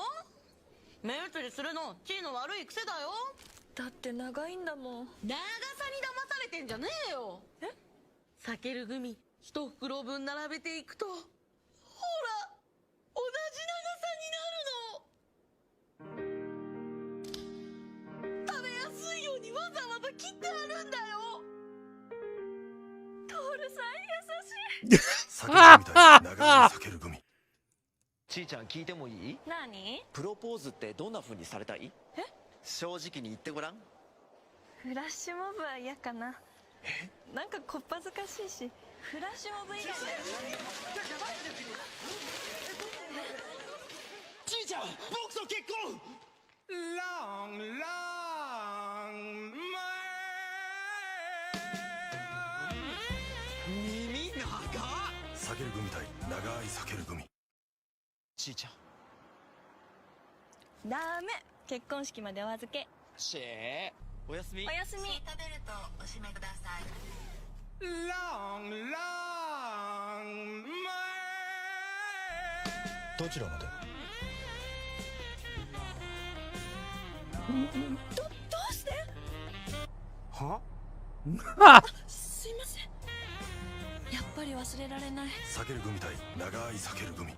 I: 目移りするのチーの悪い癖だよ。
G: だって長いんだもん。
I: 長さに騙されてんじゃねえよ。避けるグミ一袋分並べていくと、ほら同じ長さになるの。食べやすいようにわざわざ切ってあるんだよ。
G: トールさん優しい。
H: 避ける組対長い避ける組。
F: ちーちゃん聞いてもいい？
G: 何？
F: プロポーズってどんな風にされたい？正直に言ってごらん。
G: フラッシュモブは嫌かな。なんかこっぱずかしいし。フラッシュモブ以外
C: ちーちゃん、僕と結婚。
F: 耳長っ。
H: 避ける組対長い避ける組。
F: ちーちゃん。
G: ダメ。結婚式までお預け。
F: シェーおやすみ。
G: おやすみ。
A: 食べるとおしめください。
H: どちらまで？
G: どうして？
H: は？
G: すいません。やっぱり忘れられない。
H: 避ける組対長い避ける組。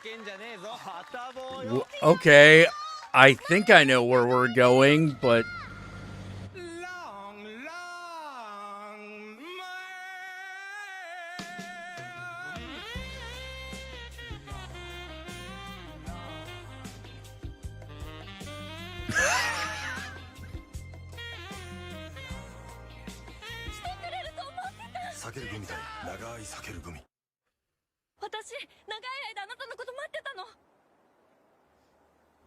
F: 叫んじゃねえぞ。はたぼう
D: W-
F: よ。
D: Okay, I think I know where we're going, but
H: 避ける組対長い避ける組。
G: 私、長い間あなたのこと待ってたの。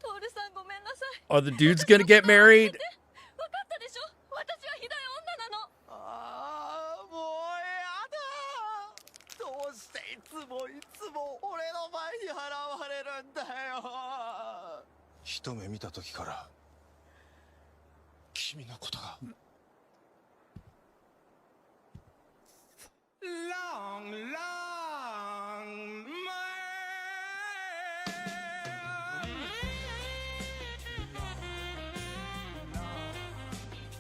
G: トールさんごめんなさい。
D: are the dudes gonna get married?
G: わかったでしょ？私はひどい女なの。
C: ああ、もうやだ。どうしていつも俺の前に払われるんだよ。
H: 一目見た時から君のことが。
C: Long, long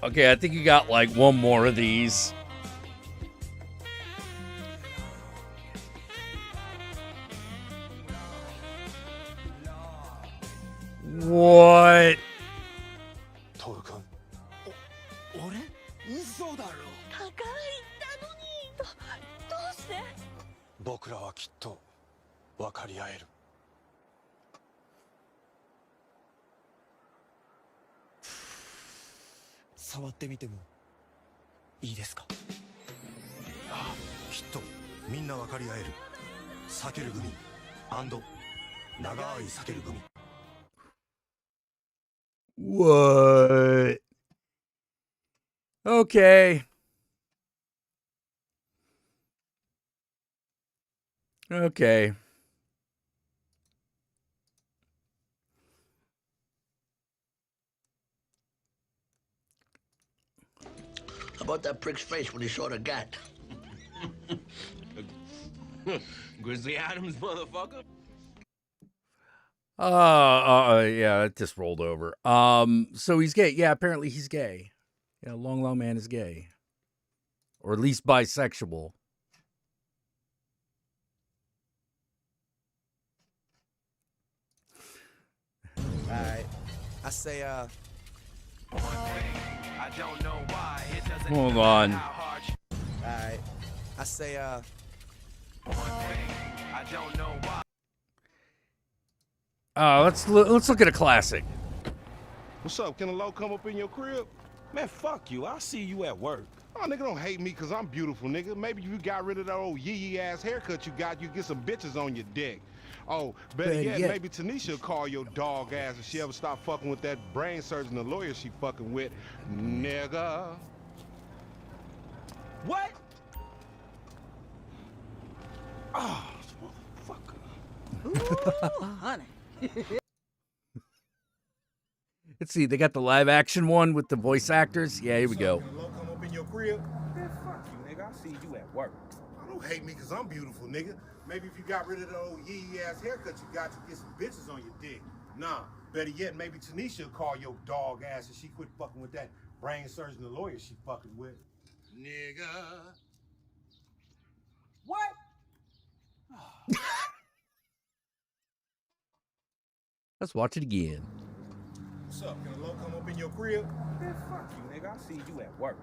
D: Okay, I think you got like one more of these. What?
H: トール君
C: 俺嘘だろ。
G: だから言ったのに。どうして？
H: 僕らはきっと分かり合える。
C: 触ってみてもいいですか？
H: ああきっとみんな分かり合える。避ける組長い避ける組。
D: What? Okay. Okay.
J: How about that prick's face when he saw the gat?
F: Grizzly Adams, motherfucker.
D: Yeah, it just rolled over. So he's gay. Yeah, apparently he's gay. Yeah, Long Man is gay. Or at least bisexual.
C: Alright. I say,
F: I don't know why it doesn't
D: Hold on.
C: alright. I say,
F: I don't know why.
D: Let's look at a classic.
K: What's up? Can a low come up in your crib? Man, fuck you. I'll see you at work. Oh, nigga, don't hate me because I'm beautiful, nigga. Maybe if you got rid of that old yee-yee ass haircut you got, you get some bitches on your dick. Oh, better yet, maybe Tanisha will call your dog ass if she ever stop fucking with that brain surgeon, the lawyer she fucking with, nigga. What? Oh, motherfucker.
I: Honey.
D: Let's see. They got the live action one with the voice actors. Yeah, here we go.
K: Can a low come up in your crib? Man, fuck you, nigga. I'll see you at work. Don't hate me because I'm beautiful, nigga. Maybe if you got rid of the old yee-yee ass haircut you got, you get some bitches on your dick. Nah, better yet, maybe Tanisha will call your dog ass if she quit fucking with that brain surgeon, the lawyer she fucking with. Nigga. What?
D: Let's watch it again.
K: What's up? Can a low come up in your crib? Man, fuck you, nigga. I'll see you at work.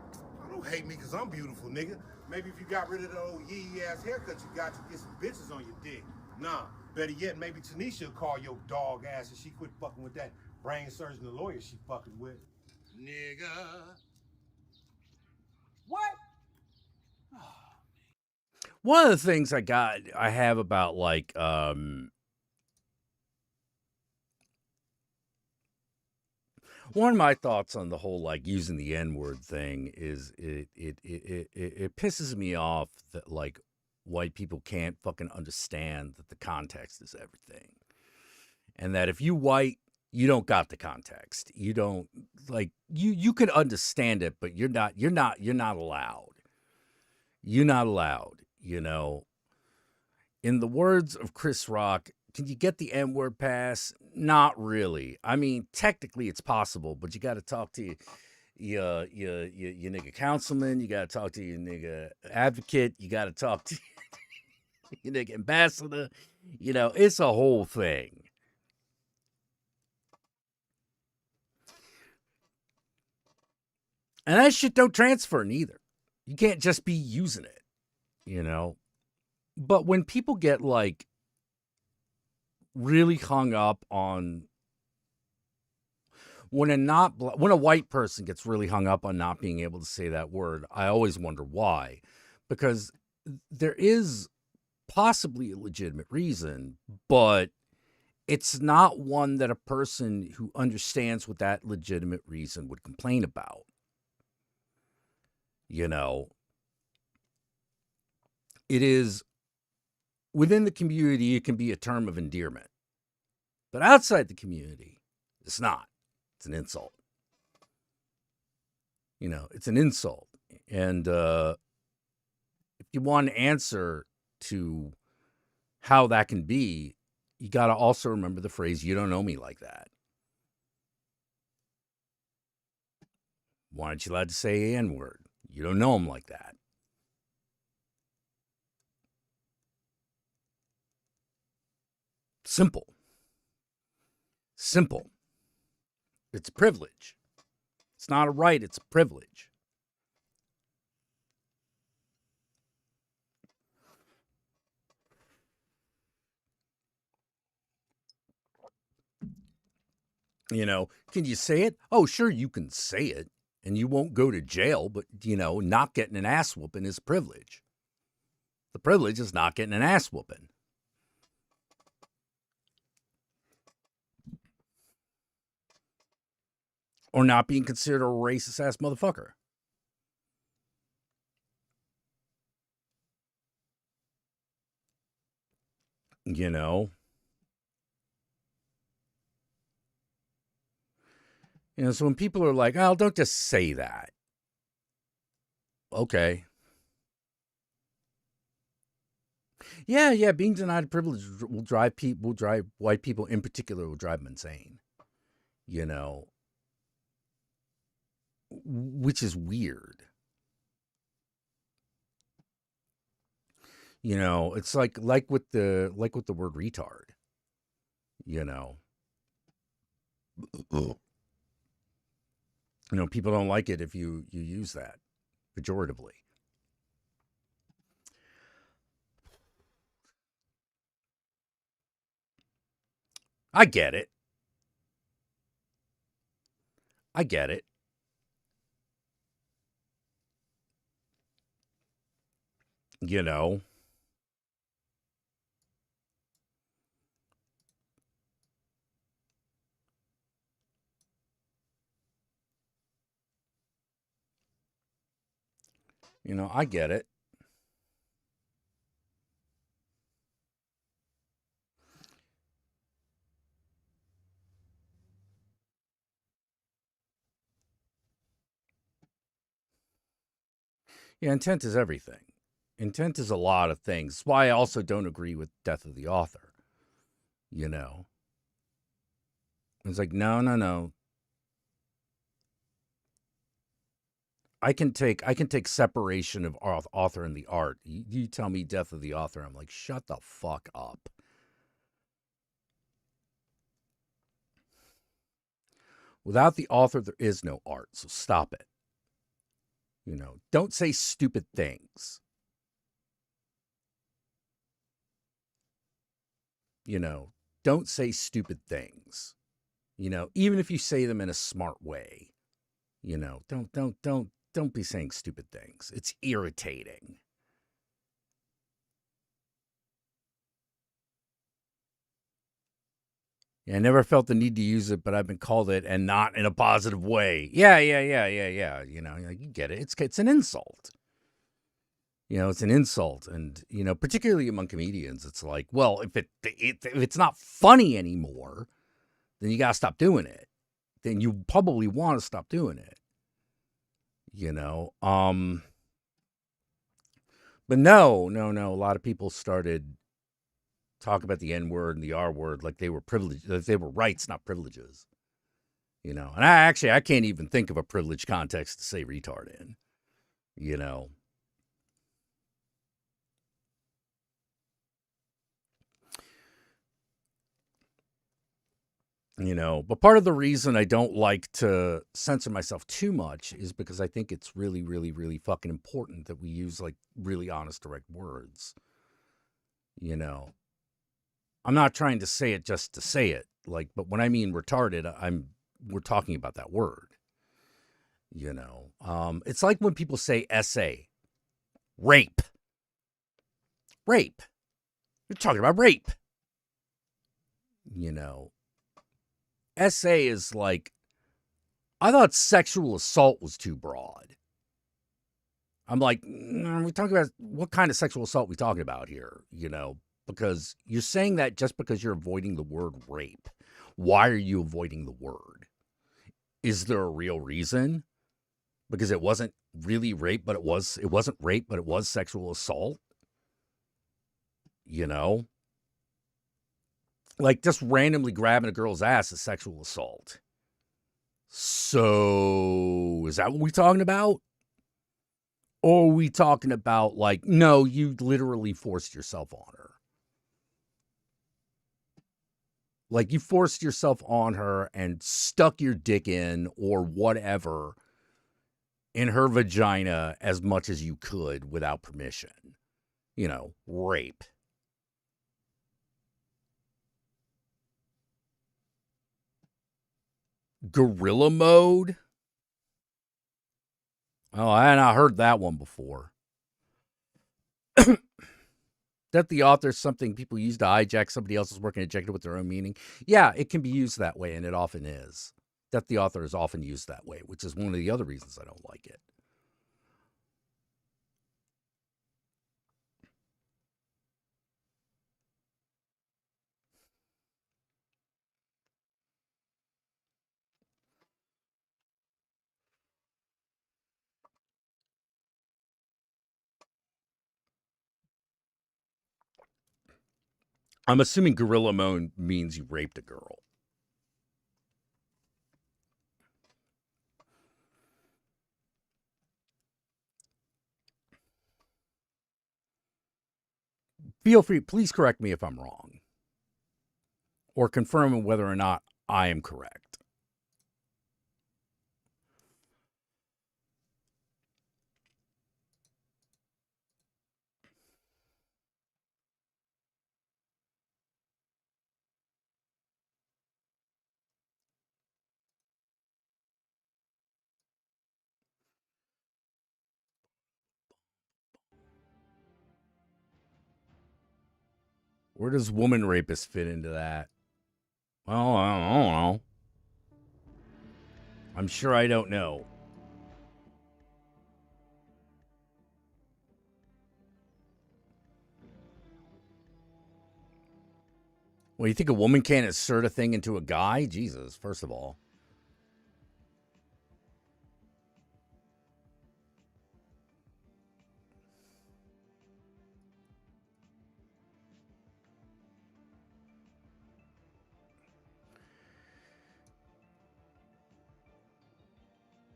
K: Don't hate me because I'm beautiful, nigga. Maybe if you got rid of the old yee-yee ass haircut you got, you get some bitches on your dick. Nah, better yet, maybe Tanisha will call your dog ass if she quit fucking with that brain surgeon, the lawyer she fucking with. Nigga. What?
D: One of the things I have about like one of my thoughts on the whole like using the N-word thing is it pisses me off that like white people can't fucking understand that the context is everything. And that if you white, you don't got the context. You don't like you can understand it, but you're not allowed. You're not allowed, you know. In the words of Chris Rock, can you get the N-word pass? Not really. I mean, technically it's possible, but you got to talk to your nigga councilman. You got to talk to your nigga advocate. You got to talk to your nigga ambassador. You know, it's a whole thing. And that shit don't transfer neither. You can't just be using it, you know. But when people get like really hung up on when a white person gets really hung up on not being able to say that word, I always wonder why. Because there is possibly a legitimate reason, but it's not one that a person who understands what that legitimate reason would complain about. You know, it is within the community, it can be a term of endearment. But outside the community, it's not. It's an insult. You know, it's an insult. And if you want an answer to how that can be, you got to also remember the phrase, you don't know me like that. Why aren't you allowed to say a N-word? You don't know him like that. Simple. Simple. It's a privilege. It's not a right, it's a privilege. You know, can you say it? Oh, sure, you can say it, and you won't go to jail, but, you know, not getting an ass whooping is a privilege. The privilege is not getting an ass whooping. Or not being considered a racist ass motherfucker. You know? You know, so when people are like, oh, don't just say that. Okay. Yeah, being denied privilege will drive white people in particular, will drive them insane. You know? Which is weird. You know, it's like with the word retard. You know. You know, people don't like it if you use that pejoratively. I get it. You know. You know, I get it. Yeah, intent is everything. Intent is a lot of things. That's why I also don't agree with death of the author. You know. It's like, no. I can take separation of author and the art. You tell me death of the author, I'm like, shut the fuck up. Without the author, there is no art, so stop it. You know, don't say stupid things. You know, don't say stupid things. You know, even if you say them in a smart way. You know, don't be saying stupid things. It's irritating. Yeah, I never felt the need to use it, but I've been called it, and not in a positive way. Yeah. You know, you get it. It's an insult. You know, it's an insult, and you know, particularly among comedians, it's like, well, if it's not funny anymore, then you gotta stop doing it. Then you probably want to stop doing it. You know, but no. A lot of people started talk about the N word and the R word like they were privileged, like they were rights, not privileges. You know, and I can't even think of a privileged context to say retard in. You know. You know, but part of the reason I don't like to censor myself too much is because I think it's really, really, really fucking important that we use like really honest, direct words. You know, I'm not trying to say it just to say it, like, but when I mean retarded, we're talking about that word. You know, it's like when people say essay, rape. You're talking about rape. You know. Essay is like, I thought sexual assault was too broad. I'm like, we're talking about what kind of sexual assault we talking about here, you know, because you're saying that just because you're avoiding the word rape. Why are you avoiding the word? Is there a real reason? because it wasn't really rape, but it wasn't rape, but it was sexual assault. You know? Like, just randomly grabbing a girl's ass is sexual assault. So, is that what we're talking about? Or are we talking about, like, no, you literally forced yourself on her? Like, you forced yourself on her and stuck your dick in or whatever in her vagina as much as you could without permission. You know, rape. Gorilla mode? Oh, I had not heard that one before. That the author is something people use to hijack somebody else's work and inject it with their own meaning. Yeah, it can be used that way, and it often is. That the author is often used that way, which is one of the other reasons I don't like it. I'm assuming gorilla mode means you raped a girl. Feel free, please correct me if I'm wrong. Or confirm whether or not I am correct. Where does woman rapist fit into that? Well, I don't know. I'm sure I don't know. Well, you think a woman can't insert a thing into a guy? Jesus, first of all.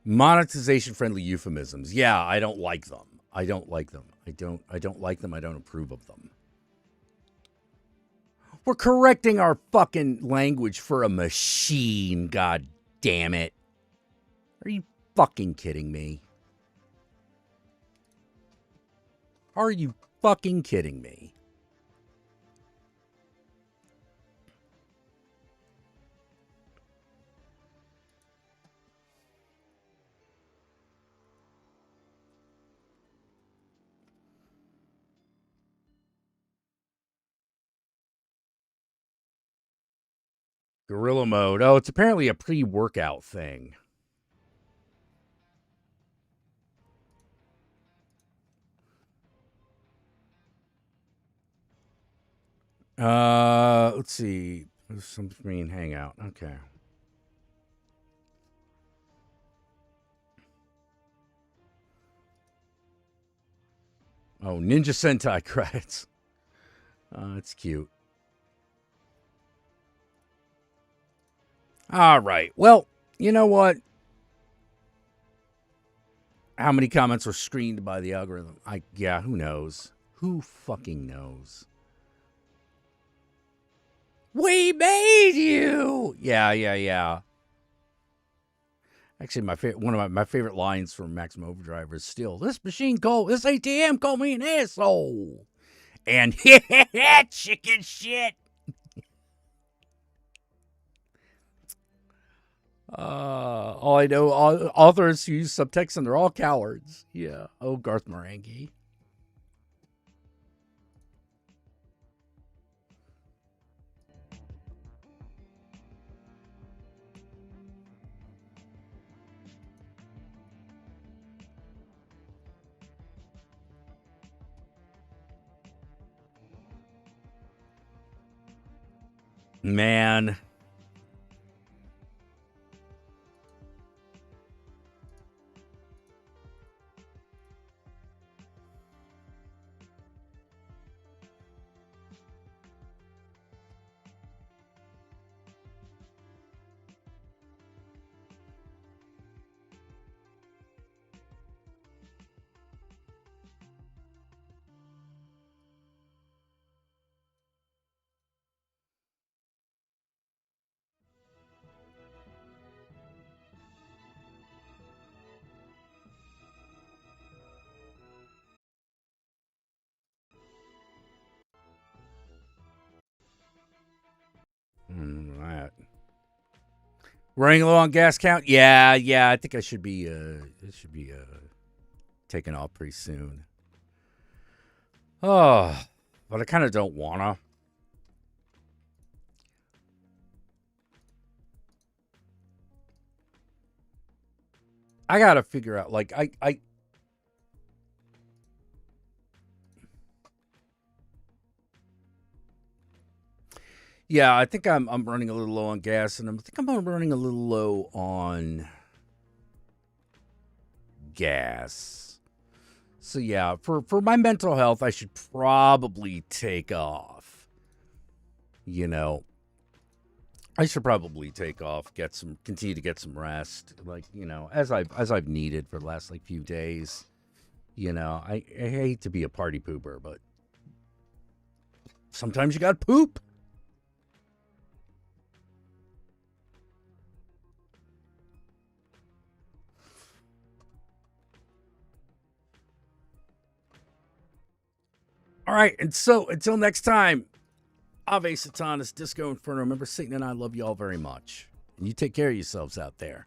D: Monetization friendly euphemisms. Yeah, I don't like them. I don't like them. I don't like them. I don't approve of them. We're correcting our fucking language for a machine, god damn it. Are you fucking kidding me? Are you fucking kidding me? Gorilla mode. Oh, it's apparently a pre-workout thing. Let's see. Some screen hangout. Okay. Oh, Ninja Sentai credits. It's cute. All right. Well, you know what? How many comments were screened by the algorithm? Yeah, who knows? Who fucking knows? We made you. Yeah. Actually, one of my favorite lines from Maximum Overdrive is still, this ATM called me an asshole. And chicken shit. All I know, authors who use subtext and they're all cowards. Yeah. Oh, Garth Marenghi. Man. Running low on gas count? Yeah. I think I should be taking off pretty soon. Oh, but I kind of don't wanna. I gotta figure out, like, I yeah, I think I'm running a little low on gas, and I think I'm running a little low on gas. So yeah, for my mental health, I should probably take off. You know, I should probably take off, continue to get some rest, like, you know, as I've needed for the last like few days. You know, I hate to be a party pooper, but sometimes you got to poop. All right, and so until next time, Ave Satanas, Disco Inferno. Remember, Satan and I love you all very much. And you take care of yourselves out there.